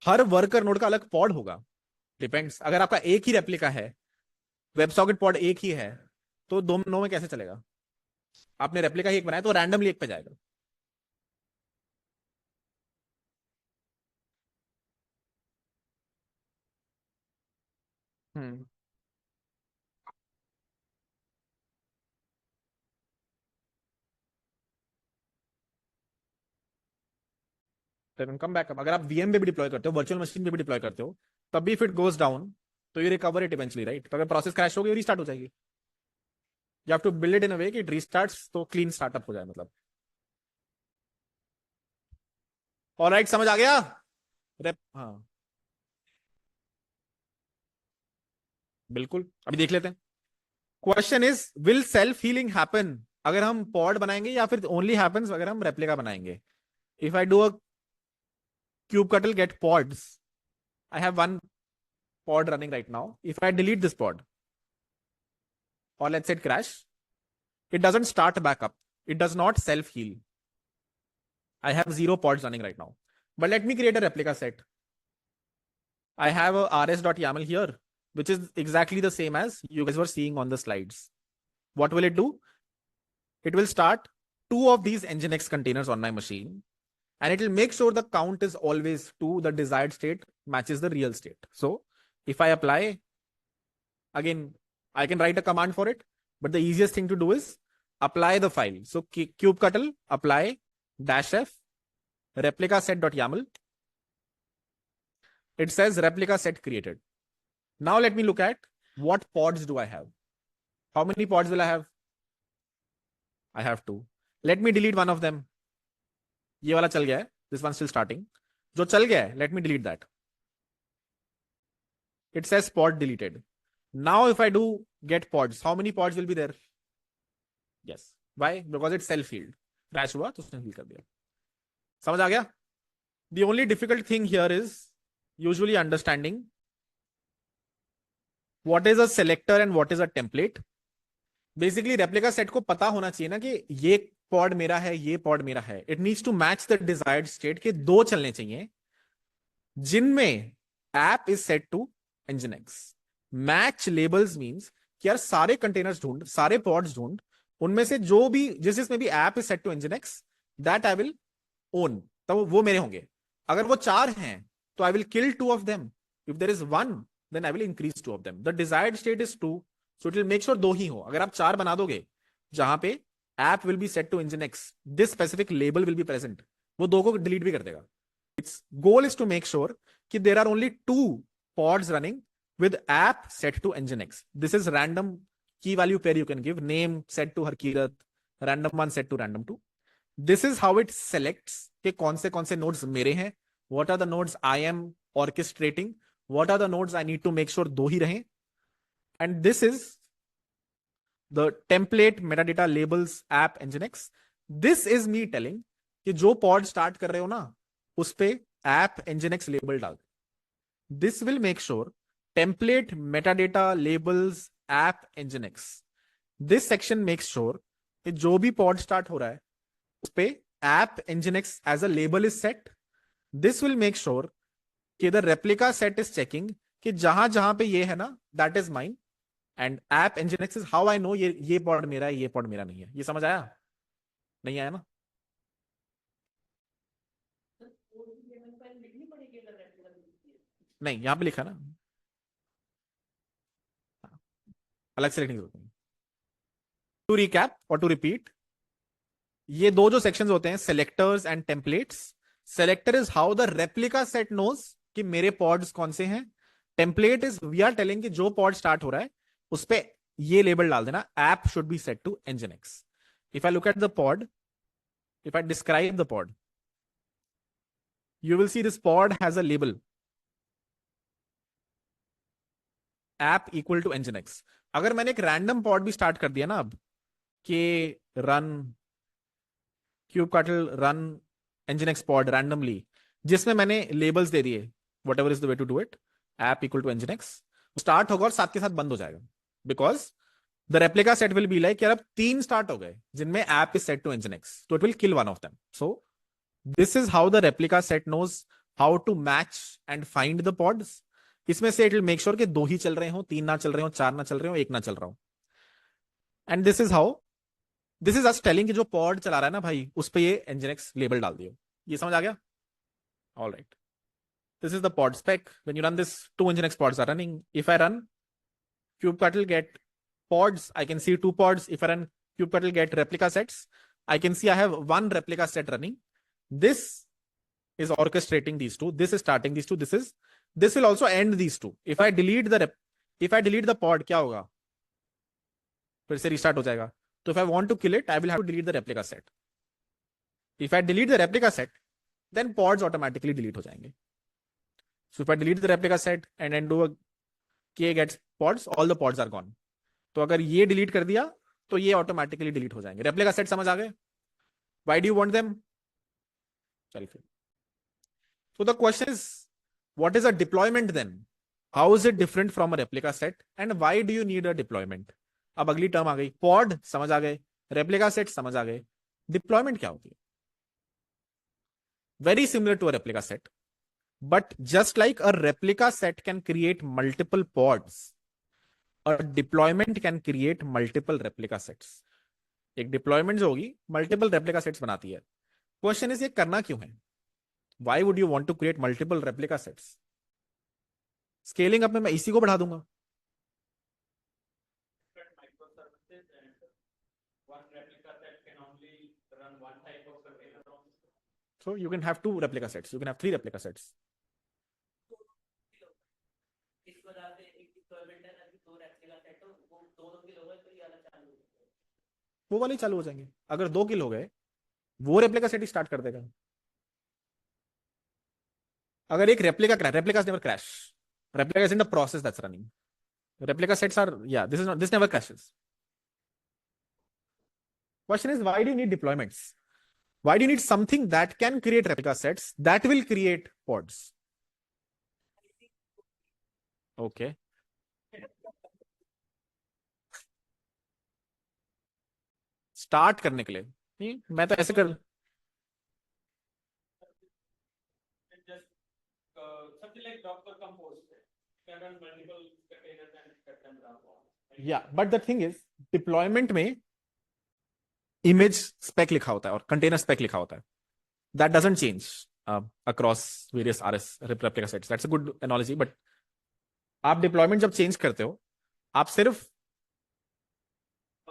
हर वर्कर नोड का अलग पॉड होगा। डिपेंड्स, अगर आपका एक ही रेप्लिका है, वेब सॉकेट पॉड एक ही है, तो दोनों में कैसे चलेगा? आपने रेप्लिका ही एक बनाया तो रैंडमली एक पे जाएगा। हम्म, देन कम बैक। अगर आप वीएम पे भी डिप्लॉय करते हो, वर्चुअल मशीन पे भी डिप्लॉय करते हो, तब भी इफ इट गोज डाउन तो you recover it eventually, right? तो अगर प्रोसेस क्रैश हो गई रीस्टार्ट हो जाएगी। You have to build it in a way कि इट रीस्टार्ट्स तो क्लीन स्टार्टअप हो जाए, मतलब। ऑलराइट, समझ आ गया? रेप, हाँ, बिल्कुल, अभी देख लेते हैं। Question is, will self healing happen अगर हम पॉड बनाएंगे, या फिर ओनली हैपेंस अगर हम रेप्लिका बनाएंगे? If I do a kubectl get pods, I have one pod running right now. If I delete this pod, or let's say it crash, it doesn't start back up, it does not self heal. I have 0 pods running right now. But let me create a replica set. I have a rs.yaml here, which is exactly the same as you guys were seeing on the slides. What will it do? It will start two of these nginx containers on my machine, and it will make sure the count is always to the desired state matches the real state. So if I apply, again, I can write a command for it, but the easiest thing to do is apply the file. So kubectl apply -f replica set.yaml. It says replica set created. Now let me look at what pods do I have. How many pods will I have? I have two. Let me delete one of them. ये वाला चल गया है. This one still starting. जो चल गया है, let me delete that. It says pod deleted. Now if I do get pods, how many pods will be there? Yes. Why? Because it's self healed. Crash हुआ तो उसने heal कर दिया. समझ आ गया? The only difficult thing here is usually understanding what is a selector and what is a template. Basically replica set को पता होना चाहिए ना कि ये पॉड मेरा है, ये पॉड मेरा है। It needs to match the desired state के दो चलने चाहिए, जिनमें app is set to nginx। Match labels means कि यार सारे कंटेनर्स ढूंढ, सारे पॉड्स ढूंढ, उनमें से जो भी जिसमें भी app is set to nginx, that I will own, तो वो मेरे होंगे। अगर वो 4 हैं तो I will kill 2 of them. If there is 1 then I will increase 2 of them. The desired state is 2, so it will make sure 2 ही हो। अगर आप 4 बना दोगे जहां पे app will be set to nginx, this specific label will be present, वो 2 को डिलीट भी कर देगा। Its goal is to make sure कि there are only 2 pods running with app set to nginx. This is random key value pair you can give, name set to Harkirat, random 1 set to random 2. This is how it selects कि कौन से nodes मेरे हैं, what are the nodes I am orchestrating, what are the nodes I need to make sure 2 ही रहें, and this is the template metadata labels app nginx. This is me telling कि जो pod start कर रहे हो ना उस पे app nginx label डाल। This will make sure template metadata labels app nginx. This section makes sure कि जो भी pod start हो रहा है उस पे app nginx as a label is set. This will make sure कि the replica set is checking कि जहां जहां पे ये है ना that is mine, and app nginx is how I know ये pod मेरा है, ये pod मेरा नहीं है। ये समझ आया? नहीं आया ना? सर कोड की लेवल फाइल लिखनी पड़ेगी अगर रेगुलर लिखती है? नहीं, यहां पे लिखा ना, अलग से लिखने की जरूरत नहीं। टू रिकैप और टू रिपीट, ये दो जो सेक्शंस होते हैं selectors and templates. Selector is how the replica set knows कि मेरे पॉड्स कौन से हैं। Template is we are telling कि जो पॉड स्टार्ट हो रहा है उस पे ये लेबल डाल देना, app should be set to nginx। If I look at the pod, if I describe the pod, you will see this pod has a label app equal to nginx। अगर मैंने एक रैंडम पॉड भी start कर दिया ना अब कि run kubectl run nginx pod randomly, जिसमें मैंने लेबल्स दे दिए whatever is the way to do it, app equal to nginx, start होगा और साथ के साथ बंद हो जाएगा। Because the replica set will be like यार अब 3 स्टार्ट हो गए जिनमें app is set to nginx, तो it will kill one of them. So this is how the replica set knows how to match and find the pods. इसमें से it will make sure कि 2 ही चल रहे हो, 3 ना चल रहे हो, 4 ना चल रहे हो, 1 ना चल रहा हो। And this is how, this is us telling कि जो पॉड चला रहा है ना भाई उस पे ये nginx लेबल डाल दियो। ये समझ आ गया? All right, this is the pod spec. When you run this, 2 nginx pods are running. If I run kubectl get pods, I can see 2 pods. If I run kubectl get replica sets, I can see I have 1 replica set running. This is orchestrating these 2, this is starting these 2, this will also end these 2। if I delete the pod क्या होगा? फिर से restart हो जाएगा। तो if I want to kill it, I will have to delete the replica set। if I delete the replica set, then pods automatically delete हो जाएंगे। So if I delete the replica set and then do a k gets pods, all the pods are gone। तो अगर ये delete कर दिया तो ये automatically delete हो जाएंगे। replica set समझ आ गए? Why do you want them? चल फिर। So the question is, what is a deployment then? How is it different from a replica set? And why do you need a deployment? अब अगली term आ गई, pod समझ आ गए, replica set समझ आ गए, deployment क्या होती है? Very similar to a replica set, but just like a replica set can create multiple pods, a deployment can create multiple replica sets। एक डिप्लॉयमेंट जो होगी मल्टीपल रेप्लिका सेट्स बनाती है। क्वेश्चन इज ये करना क्यों है? Why would you want to create multiple replica sets? Scaling up में मैं इसी को बढ़ा दूंगा। Microservices and one replica set can only run one type of container on system. So you can have 2 replica sets, you can have 3 replica sets। इस वजह से एक डिप्लॉयमेंट है अभी 2 रेप्लिका सेट हो, वो दोनों किल हो गए तो ये वाला चालू हो जाएगा। वो वाले चालू हो जाएंगे। अगर 2 किल हो गए वो रेप्लिका सेट ही स्टार्ट कर देगा। अगर एक replica crash, replicas never crash, replica is in the process that's running, replica sets are, yeah, this is not, this never crashes। question is, why do you need deployments? Why do you need something that can create replica sets that will create pods? Okay, start करने के लिए नहीं, मैं तो ऐसे कर Just Docker Compose. You can run multiple containers and set them down. Yeah, but the thing is, deployment में image spec लिखा होता है और container spec लिखा होता है. That doesn't change across various RS replica sets. That's a good analogy. But आप deployment जब change करते हो, आप सिर्फ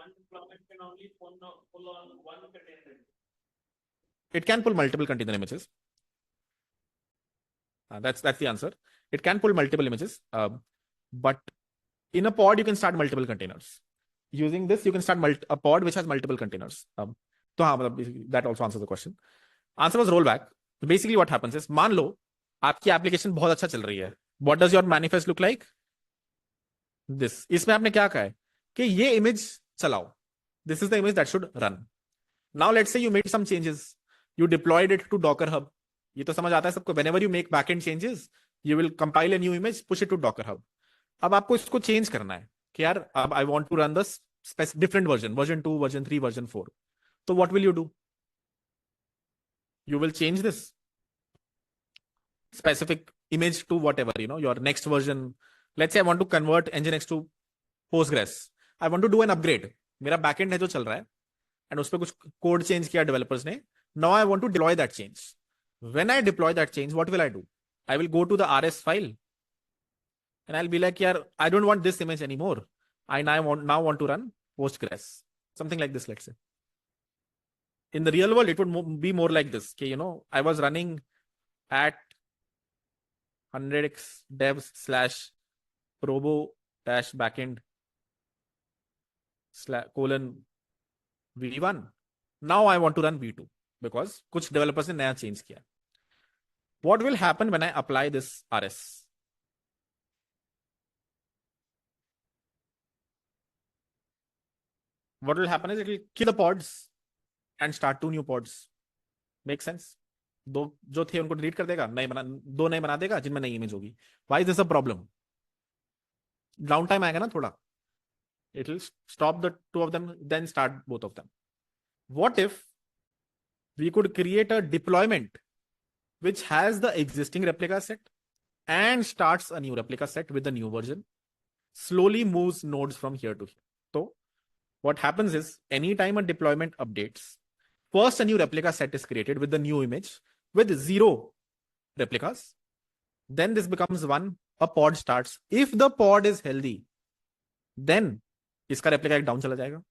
One deployment can only pull on one container. it can pull multiple container images. That's the answer. It can pull multiple images, but in a pod you can start multiple containers. Using this, you can start a pod which has multiple containers. तो हाँ, मतलब that also answers the question. Answer was rollback. Basically, what happens is, मान लो आपकी application बहुत अच्छा चल रही है. What does your manifest look like? This. इसमें आपने क्या कहा है कि ये इमेज चलाओ. This is the image that should run. Now let's say you made some changes. You deployed it to Docker Hub. ये तो समझ आता है सबको. Whenever you make backend changes, you will compile a new image, push it to Docker Hub. अब आपको इसको change करना है कि यार अब I want to run this different version, version 2, version 3, version 4. So what will you do? You will change this specific image to whatever, your next version. Let's say I want to convert Nginx to Postgres. I want to do an upgrade. मेरा backend है जो चल रहा है and उस पर कुछ code change किया developers ने. Now I want to deploy that change. When I deploy that change, what will I do? I will go to the RS file and I'll be like, yeah, I don't want this image anymore. I now want to run Postgres. Something like this, let's say. In the real world, it would be more like this. Okay, I was running at 100x devs / probo -backend / v1. Now I want to run v2 because कुछ developers ने नया change किया. What will happen when I apply this RS? What will happen is it will kill the pods and start 2 new pods. Make sense? दो जो थे उनको delete कर देगा, दो नए बना देगा जिनमें नई इमेज होगी. Why is this a problem? Down time आएगा ना थोड़ा. It will stop the 2 of them, then start both of them. What if we could create a deployment which has the existing replica set and starts a new replica set with the new version, slowly moves nodes from here to here. So what happens is, anytime a deployment updates, first a new replica set is created with the new image with 0 replicas. Then this becomes 1, a pod starts. If the pod is healthy, then इसका replica एक down चला जाएगा.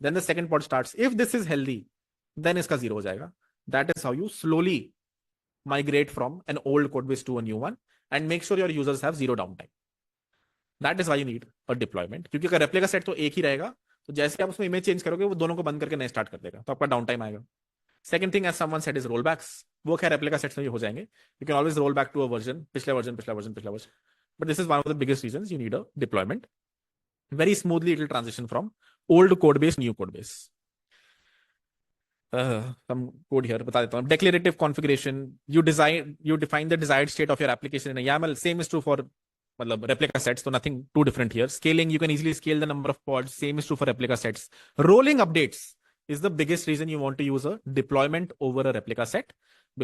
Then the second pod starts. If this is healthy, then इसका 0 हो जाएगा. That is how you slowly migrate from an old code base to a new one and make sure your users have 0 downtime. That is why you need a deployment. क्योंकि अगर replica set तो एक ही रहेगा, तो जैसे आप उसमें image change करोगे वो दोनों को बंद करके नए स्टार्ट कर देगा, तो आपका डाउन टाइम आएगा. Second thing, as someone said, is rollbacks. वो खैर रेप्लिका सेट्स में हो जाएंगे. You can always roll back to a version, पिछला version. But this is one of the biggest reasons you need a deployment. Very smoothly it will transition from old code base new code base. some code here, बता देता हूँ. Declarative configuration. You define the desired state of your application in a YAML. Same is true for मतलब replica sets, so nothing too different here. Scaling, you can easily scale the number of pods. Same is true for replica sets. Rolling updates is the biggest reason you want to use a deployment over a replica set,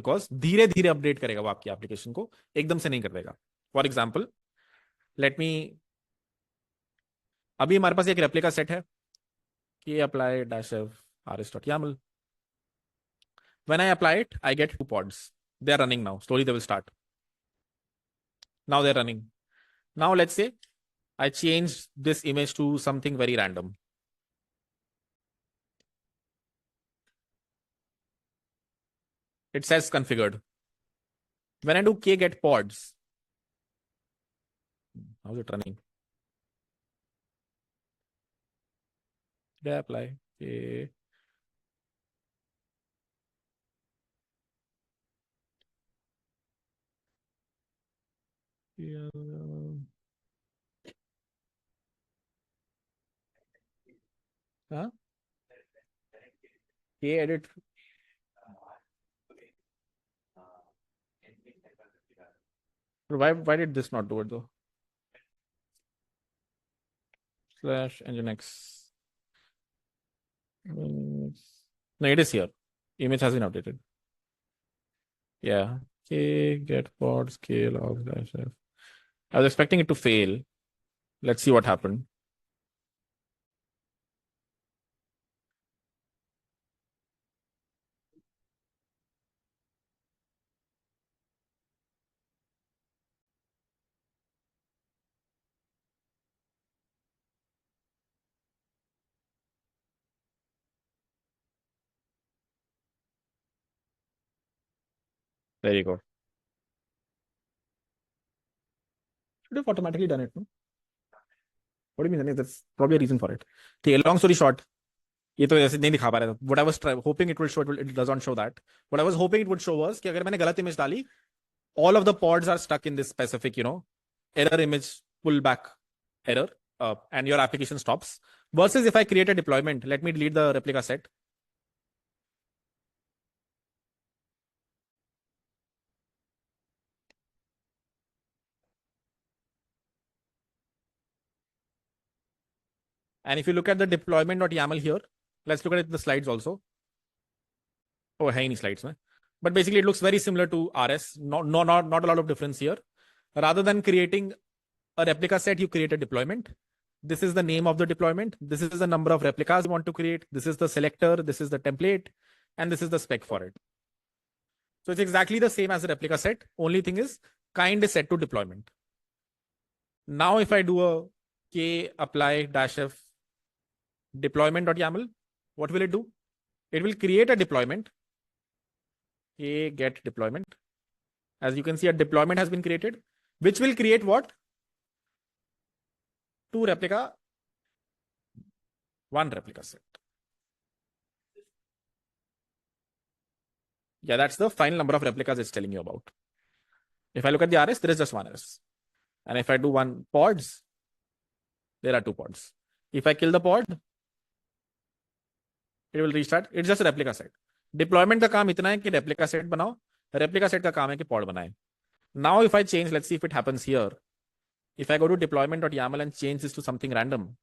because धीरे धीरे update करेगा वो आपकी application को, एकदम से नहीं कर देगा. फॉर एग्जाम्पल, लेट मी, अभी हमारे पास एक रेप्लिका सेट है कि apply -f rs.yaml. When I apply it, I get 2 pods. They are running now. Slowly they will start. Now they're running. Now let's say I change this image to something very random. It says configured. When I do k-get pods, how's it running? Did I apply? K. Yeah. Huh? K-edit. Why did this not do it though? /nginx. No, it is here. Image has been updated. Yeah. Okay, get pod scale of dash f. I was expecting it to fail. Let's see what happened. There you go. Should have automatically done it. No? What do you mean? That's probably a reason for it. Okay, long story short, ये तो ऐसे नहीं दिखा पा रहा था. What I was hoping it will show, it doesn't show that. What I was hoping it would show was कि अगर मैंने गलत image डाली, all of the pods are stuck in this specific, error image pullback error, and your application stops. Versus if I create a deployment, let me delete the replica set. And if you look at the deployment.yaml here, let's look at the slides also. Oh, hey, any slides, man. But basically, it looks very similar to RS. Not a lot of difference here. Rather than creating a replica set, you create a deployment. This is the name of the deployment. This is the number of replicas you want to create. This is the selector. This is the template. And this is the spec for it. So it's exactly the same as a replica set. Only thing is kind is set to deployment. Now, if I do a k apply -f deployment.yaml, what will it do? It will create a deployment. A get deployment. As you can see, a deployment has been created, which will create what? 2 replica, 1 replica set. Yeah, that's the final number of replicas it's telling you about. If I look at the RS, there is just 1 RS. And if I do 1 pods, there are 2 pods. If I kill the pod, it will restart. It's just a replica set. Deployment का काम इतना है कि replica set बनाओ. Replica set का काम है कि pod बनाए. Now, if I change, let's see if it happens here. If I go to deployment.yaml and change this to something random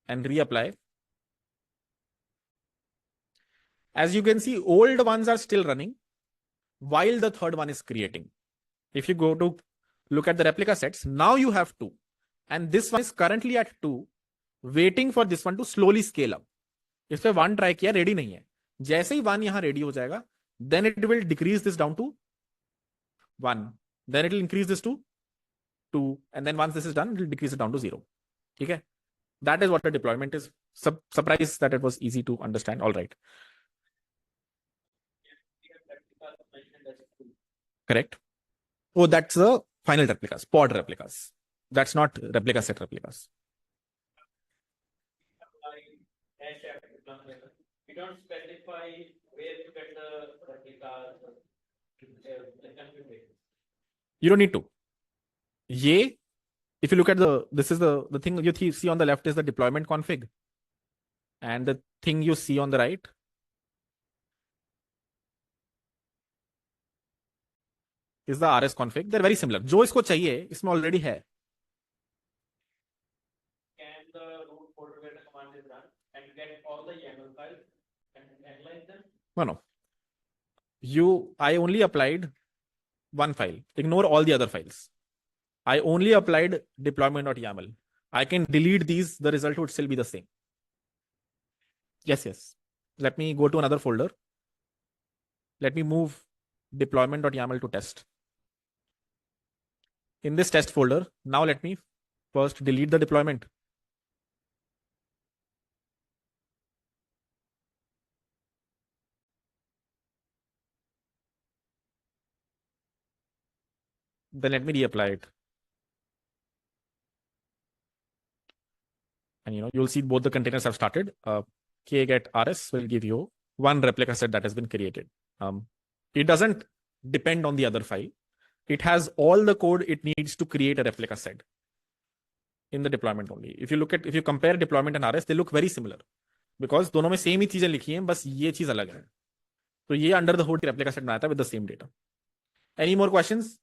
and reapply, as you can see, old ones are still running while the third one is creating. If you go to look at the replica sets, now you have 2. And this one is currently at 2, waiting for this one to slowly scale up. इस पे 1 try किया, ready नहीं है. जैसे ही 1 यहां ready हो जाएगा, then it will decrease this down to 1. Then it will increase this to 2. And then once this is done, it will decrease it down to 0. Okay? That is what the deployment is. Surprised that it was easy to understand. All right. Correct. Oh, that's the final replicas, pod replicas. That's not replica set replicas. We don't specify where to get the replicas. You don't need to. Ye, if you look at this is the thing you see on the left is the deployment config. And the thing you see on the right is the RS config. They're very similar. जो इसको चाहिए, इसमें already है. Can the root folder where the command is run and get all the YAML files and analyze them? No. I only applied 1 file. Ignore all the other files. I only applied deployment.yaml. I can delete these. The result would still be the same. Yes. Let me go to another folder. Let me move deployment.yaml to test. In this test folder, now let me first delete the deployment. Then let me reapply it. And you'll see both the containers have started. K-get RS will give you 1 replica set that has been created. It doesn't depend on the other file. It has all the code it needs to create a replica set in the deployment only. If you compare deployment and RS, they look very similar because दोनों में same ही चीजें लिखी हैं, बस ये चीज अलग है. तो ये under the hood replica set बनाया था with the same data. Any more questions?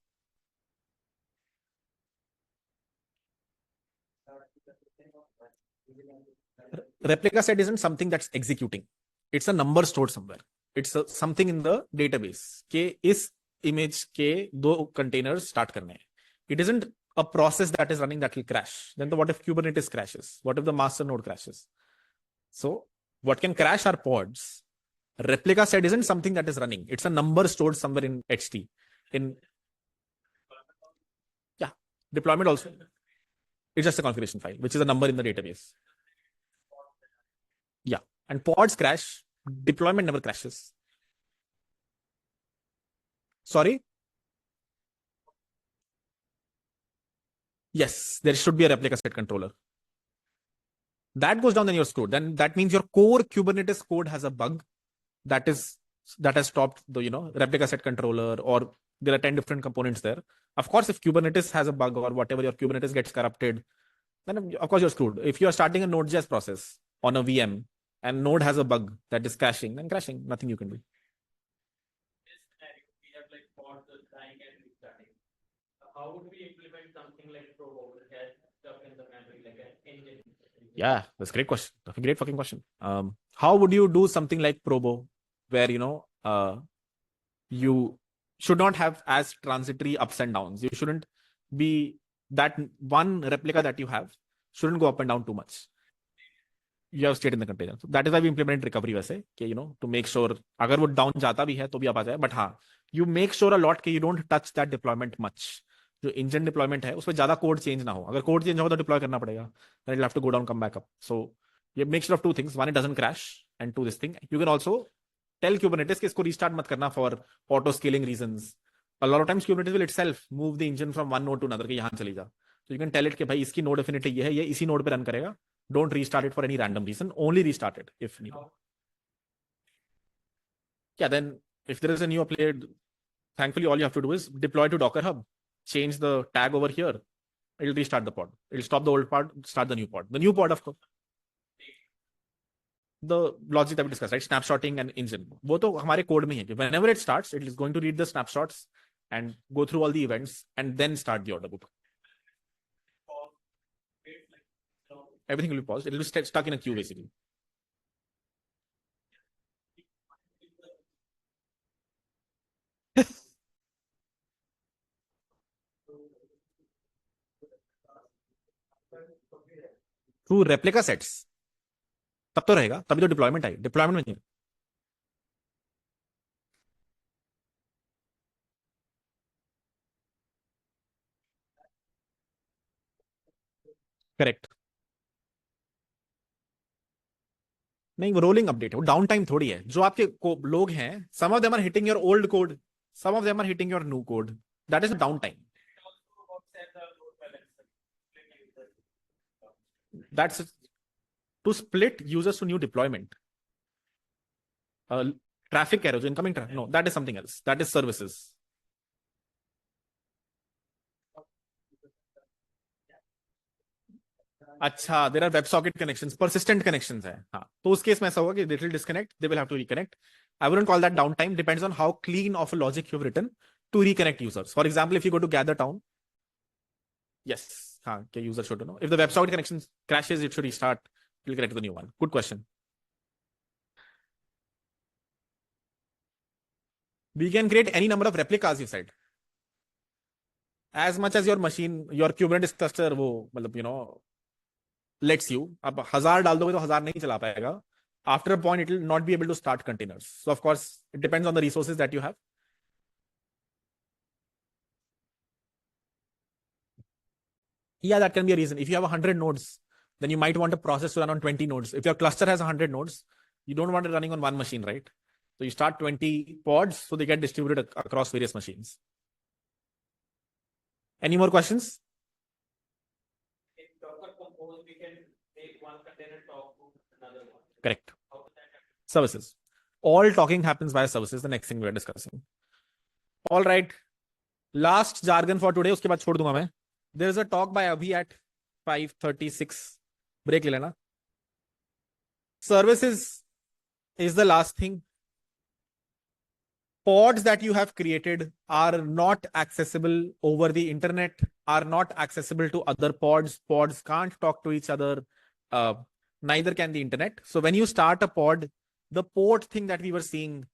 Replica set isn't something that's executing. It's a number stored somewhere. It's something in the database के इस image के 2 containers start करने हैं. It isn't a process that is running that will crash. Then what if Kubernetes crashes? What if the master node crashes? So what can crash are pods. Replica set isn't something that is running. It's a number stored somewhere in HT. Yeah, deployment also. It's just a configuration file, which is a number in the database. Yeah, and pods crash. Deployment never crashes. Sorry? Yes, there should be a replica set controller. That goes down in your code. Then that means your core Kubernetes code has a bug that has stopped the replica set controller, or there are 10 different components there. Of course, if Kubernetes has a bug or whatever, your Kubernetes gets corrupted, then of course you're screwed. If you're starting a Node.js process on a VM and Node has a bug that is crashing, then crashing, nothing you can do. This scenario, we have like pods dying and restarting. How would we implement something like Probo that has stuff in the memory like an engine? Yeah, that's a great question. That's a great fucking question. How would you do something like Probo, where you should not have as transitory ups and downs? You shouldn't be that one replica that you have shouldn't go up and down too much. You have state in the container. So that is why we implement recovery वैसे कि to make sure अगर वो down जाता भी है तो भी आप आ जाए. But हाँ, you make sure a lot कि you don't touch that deployment much. जो engine deployment है उसमें ज्यादा code change ना हो. अगर code change हो तो deploy करना पड़ेगा. Then it'll have to go down, come back up. So you make sure of 2 things. One, it doesn't crash, and 2, this thing. You can also tell Kubernetes कि इसको restart मत करना for auto scaling reasons. A lot of times Kubernetes will itself move the engine from one node to another कि यहाँ चली जा. So you can tell it कि भाई इसकी node affinity ये है, ये इसी node पे run करेगा. Don't restart it for any random reason. Only restart it if needed. Yeah, then if there is a new upload, thankfully all you have to do is deploy to Docker Hub, change the tag over here. It'll restart the pod. It'll stop the old pod, start the new pod. The new pod, of course. The logic that we discussed, right? Snapshotting and engine. वो तो हमारे code में है. Whenever it starts, it is going to read the snapshots and go through all the events and then start the order book. Everything will be paused. It will be stuck in a queue basically. Through replica sets. तब तो रहेगा, तभी तो deployment आई. Deployment में नहीं. Correct. नहीं, वो rolling update है, वो डाउन टाइम थोड़ी है. जो आपके लोग हैं, some of them are hitting your old code, some of them are hitting your new code. That is down time. That's to split users to new deployment. Traffic errors, incoming traffic. No, that is something else. That is services. अच्छा, there are WebSocket connections, persistent connections है. हाँ, तो उस case में ऐसा होगा कि they will disconnect, they will have to reconnect. I wouldn't call that downtime. Depends on how clean of a logic you've written to reconnect users. For example, if you go to Gather Town, yes, हाँ, the user should know. If the WebSocket connection crashes, it should restart. It will connect to the new one. Good question. We can create any number of replicas, you said. As much as your machine, your Kubernetes cluster, वो मतलब lets you. अब 1000 डाल दोगे तो 1000 नहीं चला पाएगा. After a point, it will not be able to start containers. So of course, it depends on the resources that you have. Yeah, that can be a reason. If you have 100 nodes, then you might want a process to run on 20 nodes. If your cluster has 100 nodes, you don't want it running on one machine, right? So you start 20 pods, so they get distributed across various machines. Any more questions? In Docker Compose, we can make one container talk to another one. Correct. How does that happen? Services. All talking happens via services. The next thing we are discussing. All right. Last jargon for today. उसके बाद छोड़ दूंगा मैं. There is a talk by Abhi at 5:36. Break ले लेना. Services is the last thing. Pods that you have created are not accessible over the internet, are not accessible to other pods. Pods can't talk to each other. Neither can the internet. So when you start a pod, the port thing that we were seeing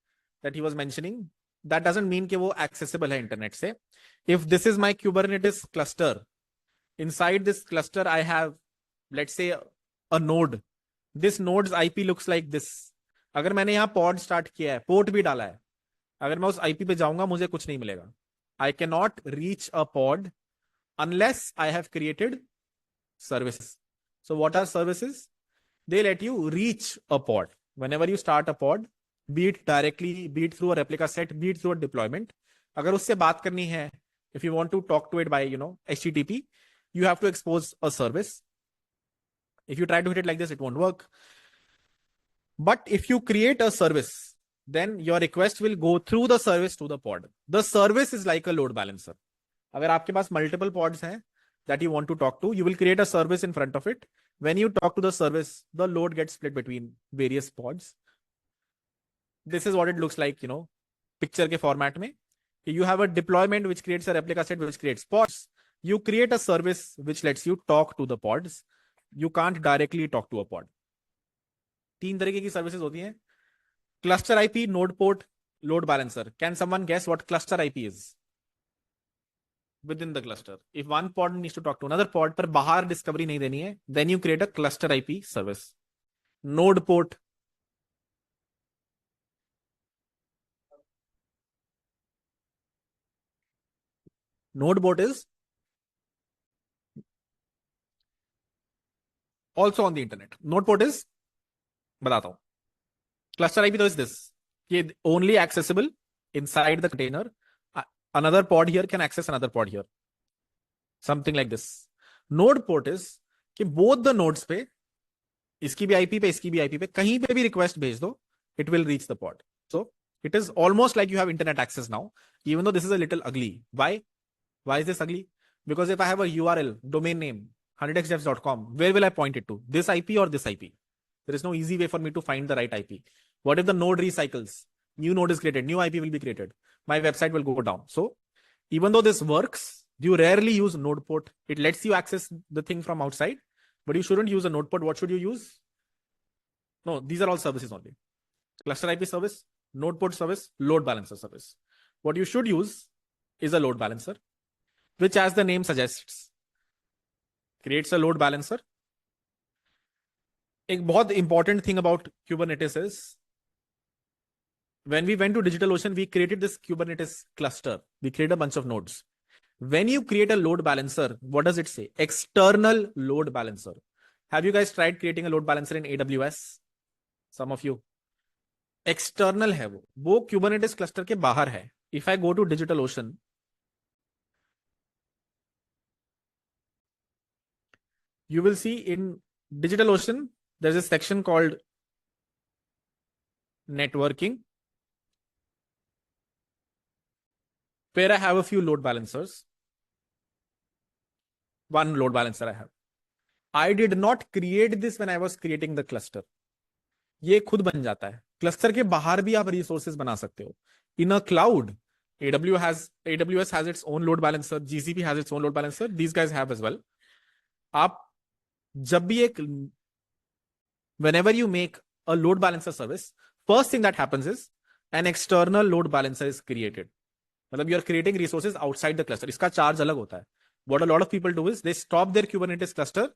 that he was mentioning, that doesn't mean कि वो accessible है internet से. If this is my Kubernetes cluster, inside this cluster I have, let's say, a node. This node's IP looks like this. अगर मैंने यहाँ pod start किया है, port भी डाला है, अगर मैं उस IP पे जाऊंगा मुझे कुछ नहीं मिलेगा. I cannot reach a pod unless I have created services. So what are services? They let you reach a pod. Whenever you start a pod, be it directly, be it through a replica set, be it through a deployment, अगर उससे बात करनी है, if you want to talk to it by, HTTP, you have to expose a service. If you try to hit it like this, it won't work. But if you create a service, then your request will go through the service to the pod. The service is like a load balancer. अगर आपके पास multiple pods हैं that you want to talk to, you will create a service in front of it. When you talk to the service, the load gets split between various pods. This is what it looks like, picture के format में. You have a deployment which creates a replica set which creates pods. You create a service which lets you talk to the pods. You can't directly talk to a pod. 3 तरीके की services होती हैं. Cluster IP, node port, load balancer. Can someone guess what cluster IP is? Within the cluster. If one pod needs to talk to another pod, पर बाहर discovery नहीं देनी है, then you create a cluster IP service. Node port. Node port is also on the internet. Node port is, बताता हूँ. Cluster IP though is this. ये only accessible inside the container. Another pod here can access another pod here. Something like this. Node port is कि both the nodes पे, इसकी भी IP पे, इसकी भी IP पे, कहीं पे भी request भेज दो, it will reach the pod. So it is almost like you have internet access now, even though this is a little ugly. Why? Why is this ugly? Because if I have a URL, domain name, 100xdevs.com, where will I point it to? This IP or this IP? There is no easy way for me to find the right IP. What if the node recycles? New node is created, new IP will be created. My website will go down. So even though this works, you rarely use node port. It lets you access the thing from outside, but you shouldn't use a node port. What should you use? No, these are all services only. Cluster IP service, node port service, load balancer service. What you should use is a load balancer, which, as the name suggests, creates a load balancer. एक बहुत important thing about Kubernetes is, when we went to DigitalOcean, we created this Kubernetes cluster. We created a bunch of nodes. When you create a load balancer, what does it say? External load balancer. Have you guys tried creating a load balancer in AWS? Some of you. External है वो Kubernetes cluster के बाहर है. If I go to DigitalOcean, you will see in DigitalOcean, there's a section called networking, where I have a few load balancers. One load balancer I have. I did not create this when I was creating the cluster. ये खुद बन जाता है. Cluster के बाहर भी आप resources बना सकते हो. In a cloud, AWS has its own load balancer, GCP has its own load balancer, these guys have as well. आप जब भी एक, whenever you make a load balancer service, first thing that happens is an external load balancer is created. मतलब you are creating resources outside the cluster. इसका charge अलग होता है. What a lot of people do is they stop their Kubernetes cluster,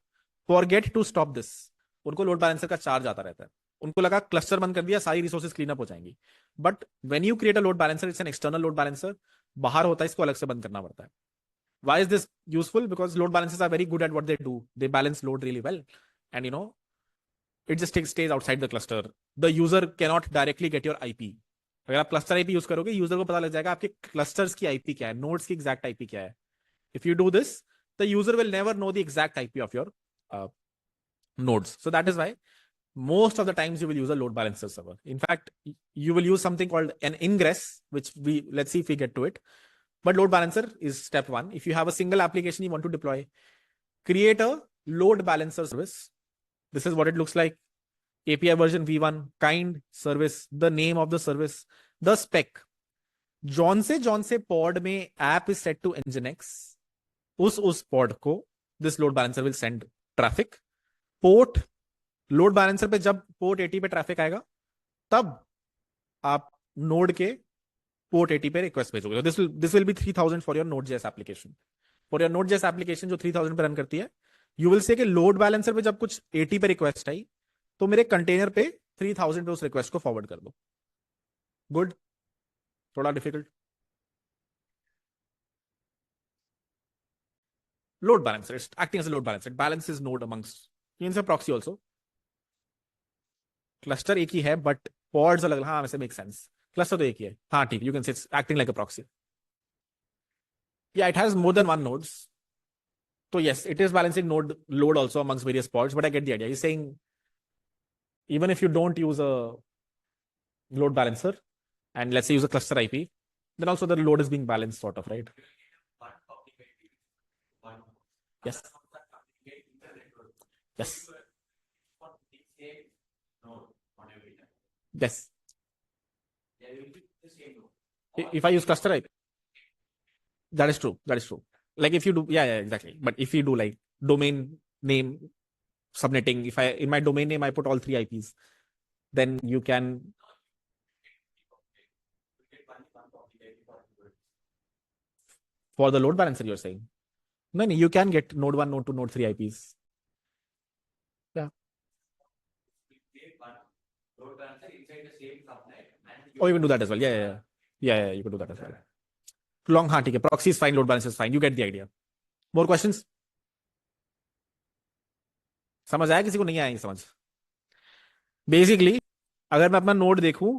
forget to stop this. उनको load balancer का charge आता रहता है. उनको लगा क्लस्टर बंद कर दिया, सारी रिसोर्सेज क्लीन अप हो जाएंगी. But when you create a load balancer, it's an external load balancer. बाहर होता है, इसको अलग से बंद करना पड़ता है. Why is this useful? Because load balancers are very good at what they do. They balance load really well, and it just stays outside the cluster. The user cannot directly get your IP. अगर आप cluster IP use करोगे, user को पता लग जाएगा आपके clusters की IP क्या है, नोड्स की एग्जैक्ट IP क्या है. If you do this, the user will never know the exact IP of your nodes. So that is why most of the times you will use a load balancer server. In fact, you will use something called an ingress, which let's see if we get to it. But load balancer is step one. If you have a single application you want to deploy, create a load balancer service. This is what it looks like. API version v1, kind, service, the name of the service, the spec. John से pod में app is set to Nginx. उस pod को this load balancer will send traffic. Port, load balancer पे जब port 80 पे traffic आएगा, तब आप नोड के पोर्ट 80 पे रिक्वेस्ट भेजोगे. This will be 3000 for your Node.js application. For your Node.js application जो 3000 पे रन करती है, यू विल से कि लोड बैलेंसर पे जब कुछ 80 पे रिक्वेस्ट आई, तो मेरे कंटेनर पे 3000 पे उस रिक्वेस्ट को फॉरवर्ड कर दो. गुड. थोड़ा difficult. Load balancer, it's acting as a load balancer. It balances node amongst. You can say proxy also. Cluster एक ही है, but pods अलग. हाँ, वैसे make sense. Cluster तो एक ही है. हाँ, ठीक. You can say it's acting like a proxy. Yeah, it has more than one nodes. So yes, it is balancing node load also amongst various pods, but I get the idea. He's saying even if you don't use a load balancer and let's say use a cluster IP, then also the load is being balanced sort of, right? Yes. Yes. Yes. If I use cluster IP, that is true. That is true. Like if you do, yeah, exactly. But if you do like domain name subnetting, if I in my domain name I put all 3 IPs, then you can. For the load balancer, you're saying? No, you can get node 1, node 2, node 3 IPs. Yeah. Oh, you can do that as well. Yeah, you can do that as well. Long, हाँ ठीक है. Proxy is fine, load balancer is fine. You get the idea. More questions? समझ आया? किसी को नहीं आएंगे समझ? Basically, अगर मैं अपना नोड देखूं,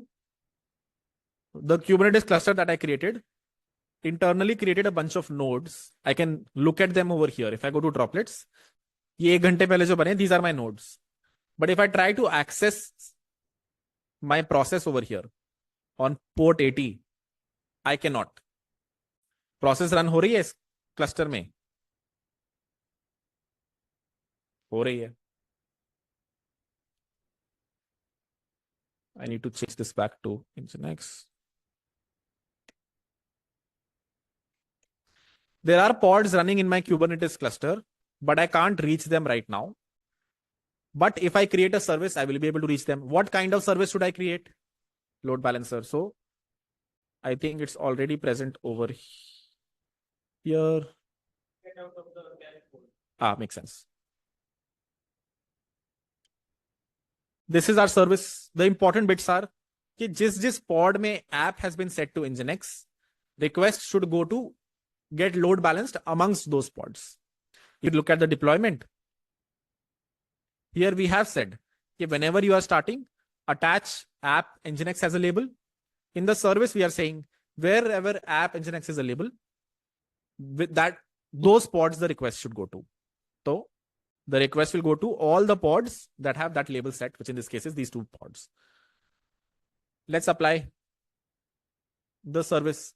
the Kubernetes cluster that I created internally created a bunch of nodes. I can look at them over here. If I go to droplets, ये 1 घंटे पहले जो बने, these are my nodes. But if I try to access my process over here on port 80, I cannot. Process run हो रही है इस cluster में? हो रही है. I need to change this back to Nginx. There are pods running in my Kubernetes cluster, but I can't reach them right now. But if I create a service, I will be able to reach them. What kind of service should I create? Load balancer. So I think it's already present over here. Get out of the cache. Makes sense. This is our service. The important bits are कि जिस pod में app has been set to Nginx, request should go to get load balanced amongst those pods. You look at the deployment. Here we have said that whenever you are starting, attach app Nginx as a label. In the service, we are saying wherever app Nginx is a label, with that those pods the request should go to. So the request will go to all the pods that have that label set, which in this case is these 2 pods. Let's apply the service.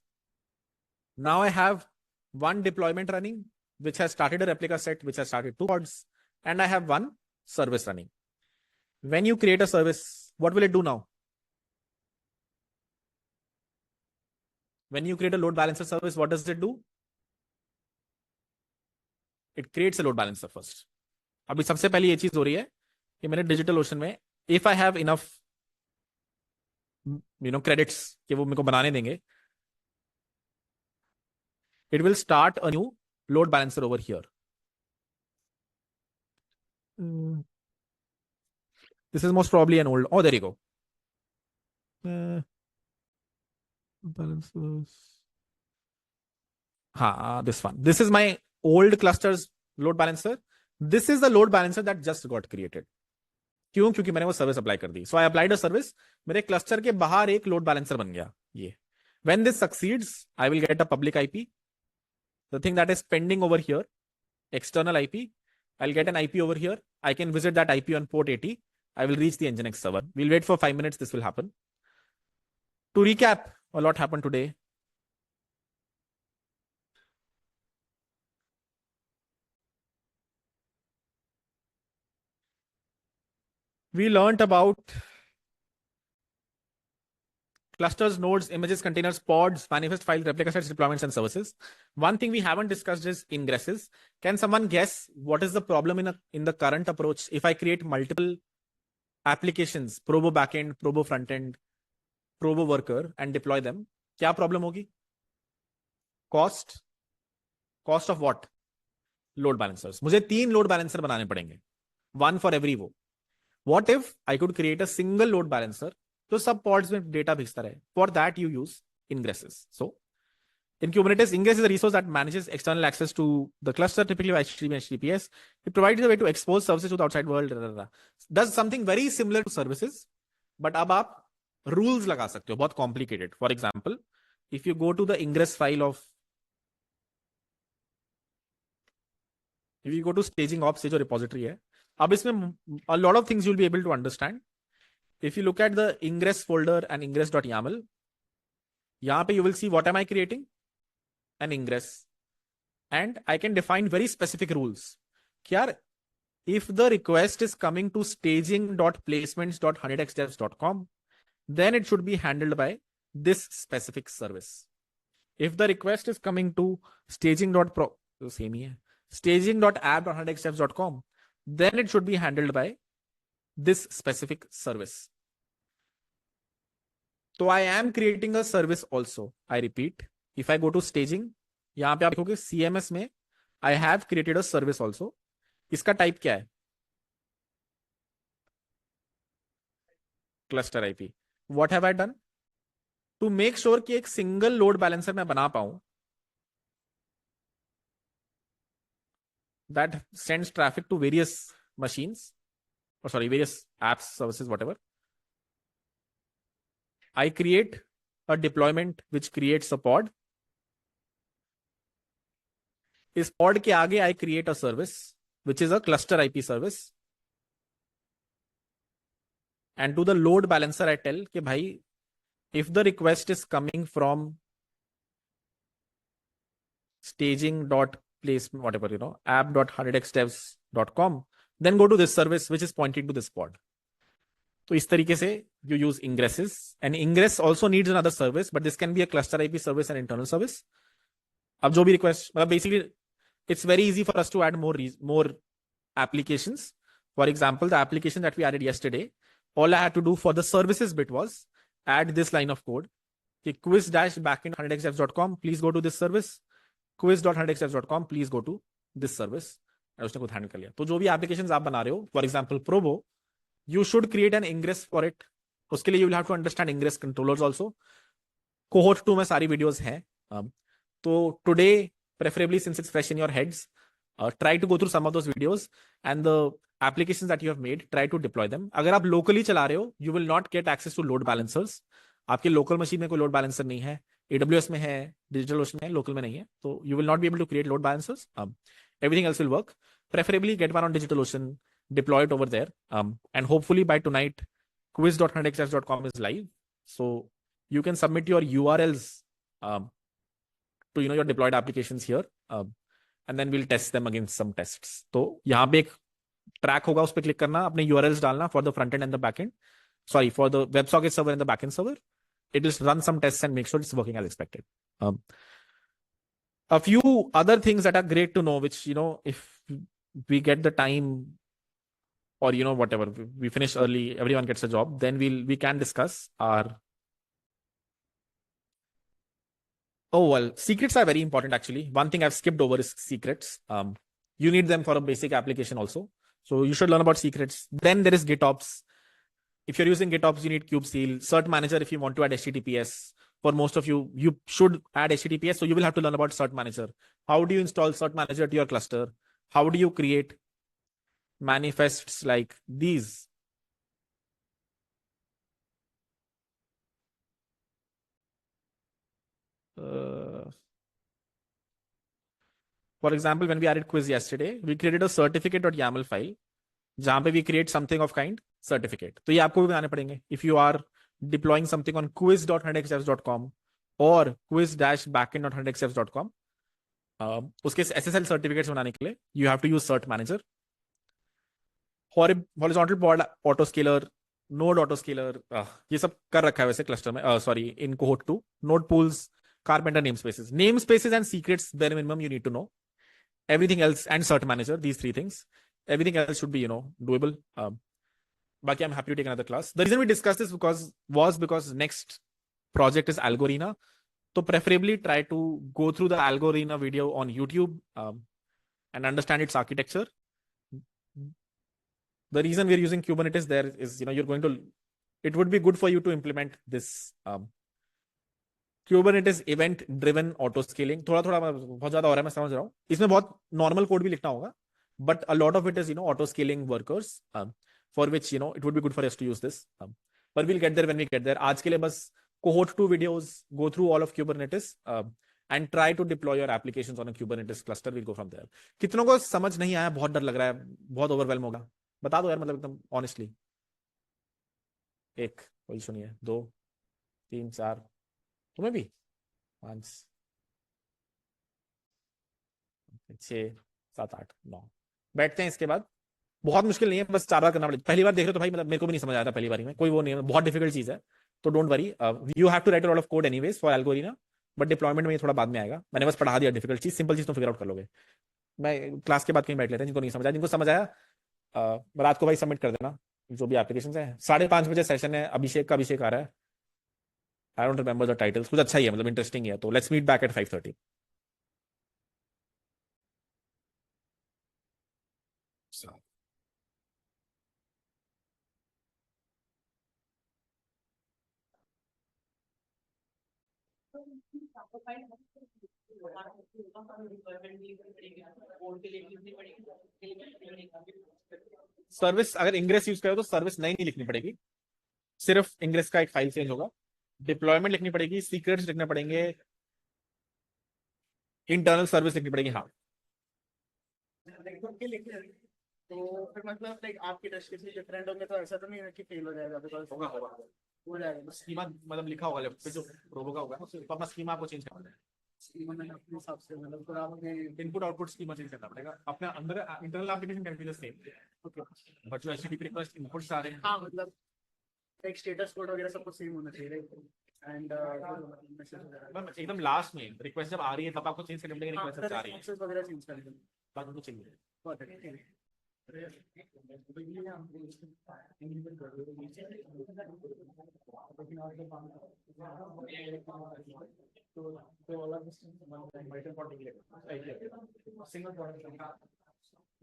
Now I have one deployment running, which has started a replica set, which has started 2 pods, and I have one service running. When you create a service, what will it do now? When you create a load balancer service, what does it do? It creates a load balancer first. अभी सबसे पहले ये चीज हो रही है कि मैंने डिजिटल ओशन में, if I have enough credits कि वो मेरे को बनाने देंगे, it will start a new load balancer over here. This is most probably an old. Oh, there you go. Balancers. This one. This is my old cluster's load balancer. This is the load balancer that just got created. क्यों? क्योंकि मैंने वो service apply कर दी. So I applied a service. मेरे cluster के बाहर एक load balancer बन गया. ये. When this succeeds, I will get a public IP. The thing that is pending over here, external IP, I'll get an IP over here. I can visit that IP on port 80. I will reach the Nginx server. We'll wait for 5 minutes. This will happen. To recap, a lot happened today. We learned about clusters, nodes, images, containers, pods, manifest files, replica sets, deployments, and services. One thing we haven't discussed is ingresses. Can someone guess what is the problem in the current approach if I create multiple applications, Probo backend, Probo frontend, Provo worker and deploy them, क्या problem होगी? Cost of what? Load balancers. मुझे 3 load balancer बनाने पड़ेंगे, one for every वो. What if I could create a single load balancer तो सब pods में data भेजता रहे? For that you use ingresses. So in Kubernetes, ingress is a resource that manages external access to the cluster, typically by HTTP and HTTPS. It provides a way to expose services to the outside world. Does something very similar to services, but अब आप rules लगा सकते हो, बहुत complicated. For example, if you go to the ingress file of, if you go to staging ops, ये जो repository है, अब इसमें a lot of things you'll be able to understand. If you look at the ingress folder and ingress.yaml, यहाँ पे you will see what am I creating? An ingress. And I can define very specific rules. Kyar, if the request is coming to staging.placements.100xdevs.com, then it should be handled by this specific service. If the request is coming to staging.app.100xdevs.com, then it should be handled by this specific service. So I am creating a service also. I repeat, if I go to staging, यहाँ पे आप देखोगे CMS में I have created a service also. इसका type क्या है? Cluster IP. What have I done? To make sure कि एक single load balancer मैं बना पाऊं that sends traffic to various machines, or sorry, various apps, services, whatever. I create a deployment which creates a pod. इस pod के आगे I create a service which is a cluster IP service. And to the load balancer I tell कि भाई, if the request is coming from staging.place, whatever, app.100xdevs.com, then go to this service which is pointing to this pod. तो इस तरीके से you use ingresses, and ingress also needs another service, but this can be a cluster IP service and internal service. अब जो भी request, basically it's very easy for us to add more applications. For example, the application that we added yesterday, all I had to do for the services bit was add this line of code. quiz-backend100xdevs.com, please go to this service. quiz.100xdevs.com, please go to this service. और उसने खुद handle कर लिया. तो जो भी applications आप बना रहे हो, for example probe, you should create an ingress for it. उसके लिए you will have to understand ingress controllers also. Cohort 2 में सारी वीडियोस हैं. तो today, preferably since it's fresh in your heads, try to go through some of those videos and the applications that you have made, try to deploy them. अगर आप locally चला रहे हो, you will not get access to load balancers. आपके local machine में कोई load balancer नहीं है. AWS में है, DigitalOcean में है, local में नहीं है. तो you will not be able to create load balancers. Everything else will work. Preferably get one on DigitalOcean, deploy it over there. And hopefully by tonight, quiz.100xdevs.com is live. So you can submit your URLs to your deployed applications here. And then we'll test them against some tests. तो यहाँ पे एक track होगा, उस पर click करना, अपने URLs डालना for the front end and the back end. Sorry, for the WebSocket server and the backend server. It will run some tests and make sure it's working as expected. A few other things that are great to know, which, if we get the time, or, whatever, we finish early, everyone gets a job, then we can discuss our... Oh, well, secrets are very important, actually. One thing I've skipped over is secrets. You need them for a basic application also. So you should learn about secrets. Then there is GitOps. If you're using GitOps, you need kubectl. Cert Manager, if you want to add HTTPS. For most of you, you should add HTTPS. So you will have to learn about Cert Manager. How do you install Cert Manager to your cluster? How do you create manifests like these? For example, when we added quiz yesterday, we created a certificate.yaml file, जहां पे we create something of kind certificate. तो ये आपको भी बनाने पड़ेंगे. If you are deploying something on quiz.100xdevs.com or quiz-backend.100xdevs.com, उसके SSL certificates बनाने के लिए you have to use Cert Manager. Horizontal pod autoscaler, node autoscaler, ये सब कर रखा है वैसे cluster में, sorry, in cohort 2. Node pools, Carpenter namespaces. Namespaces and secrets, bare minimum, you need to know. Everything else, and Cert Manager, these 3 things. Everything else should be, doable. Baki, I'm happy to take another class. The reason we discussed this was because next project is Algorina. So preferably try to go through the Algorina video on YouTube and understand its architecture. The reason we're using Kubernetes there is, it would be good for you to implement this Kubernetes event driven auto scaling. थोड़ा थोड़ा बहुत ज्यादा हो रहा है, मैं समझ रहा हूँ. इसमें बहुत नॉर्मल कोड भी लिखना होगा, but a lot of it is auto scaling workers for which it would be good for us to use this. But we'll get there when we get there. आज के लिए बस cohort 2 videos, go through all of Kubernetes and try to deploy your applications on a Kubernetes cluster. We'll go from there. कितनों को समझ नहीं आया, बहुत डर लग रहा है, बहुत ओवरवेलम होगा, बता दो यार, मतलब एकदम ऑनेस्टली. 1 कोई सुनिए, 2 3 4, तुम्हें भी 5 6 7 8 9. बैठते हैं. इसके बाद बहुत मुश्किल नहीं है, बस 4 बार करना पड़ेगा. पहली बार देख रहे हो तो भाई, मतलब मेरे को भी नहीं समझ आया था पहली बार में, कोई वो नहीं है, बहुत डिफिकल्ट चीज है. तो don't worry, you have to write a lot of code anyways for algorithm, but deployment में ये थोड़ा बाद में आएगा. मैंने बस पढ़ा दिया डिफिकल्ट चीज, सिंपल चीज तो फिगर आउट कर लोगे. मैं क्लास के बाद कहीं बैठ लेते हैं. जिनको नहीं समझ आया, जिनको समझ आया रात को भाई सबमिट कर देना जो भी एप्लीकेशन है. 5:30 बजे सेशन है. अभिषेक आ रहा है. I don't remember the titles. कुछ अच्छा ही है, मतलब इंटरेस्टिंग है. तो let's meet back at 5:30. Service अगर इंग्रेस यूज करो तो सर्विस नहीं लिखनी पड़ेगी, सिर्फ इंग्रेस का एक फाइल चेंज होगा. डिप्लॉयमेंट लिखनी पड़ेगी, सीक्रेट्स लिखने पड़ेंगे, इंटरनल सर्विस लिखनी पड़ेगी. हाँ, तो फिर मतलब लाइक आपके टेस्ट डिफरेंट होंगे तो ऐसा तो नहीं है कि फेल हो जाएगा, बिकॉज होगा हो जाएगा. स्कीमा मतलब लिखा होगा लेफ्ट पे जो रोबो का होगा, तो अपना स्कीमा आपको चेंज करना है. मैंने अपने हिसाब से मतलब पूरा इनपुट आउटपुट स्कीमा चेंज करना पड़ेगा. अपने अंदर internal application can be the same, okay. But जो एचटीटीपी रिक्वेस्ट इनपुट्स आ रहे हैं, हाँ मतलब एक स्टेटस कोड वगैरह सब कुछ सेम होना चाहिए एंड मैसेज वगैरह एकदम लास्ट में रिक्वेस्ट जब आ रही है तब आपको चेंज करनी पड़ेगी. रिक्वेस्ट जब आ रही है वगैरह चेंज कर देंगे. बाकी तो चाहिए. बहुत है.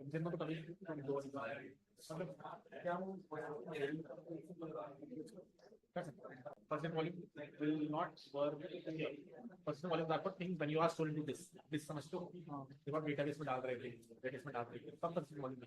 जिनको तो कभी मतलब क्या person volume will not work. Person volume आपको think when you are stored into this समझते हो, जब आप डेटाबेस में डाल रहे थे, डेटाबेस में डाल रहे थे, तब person volume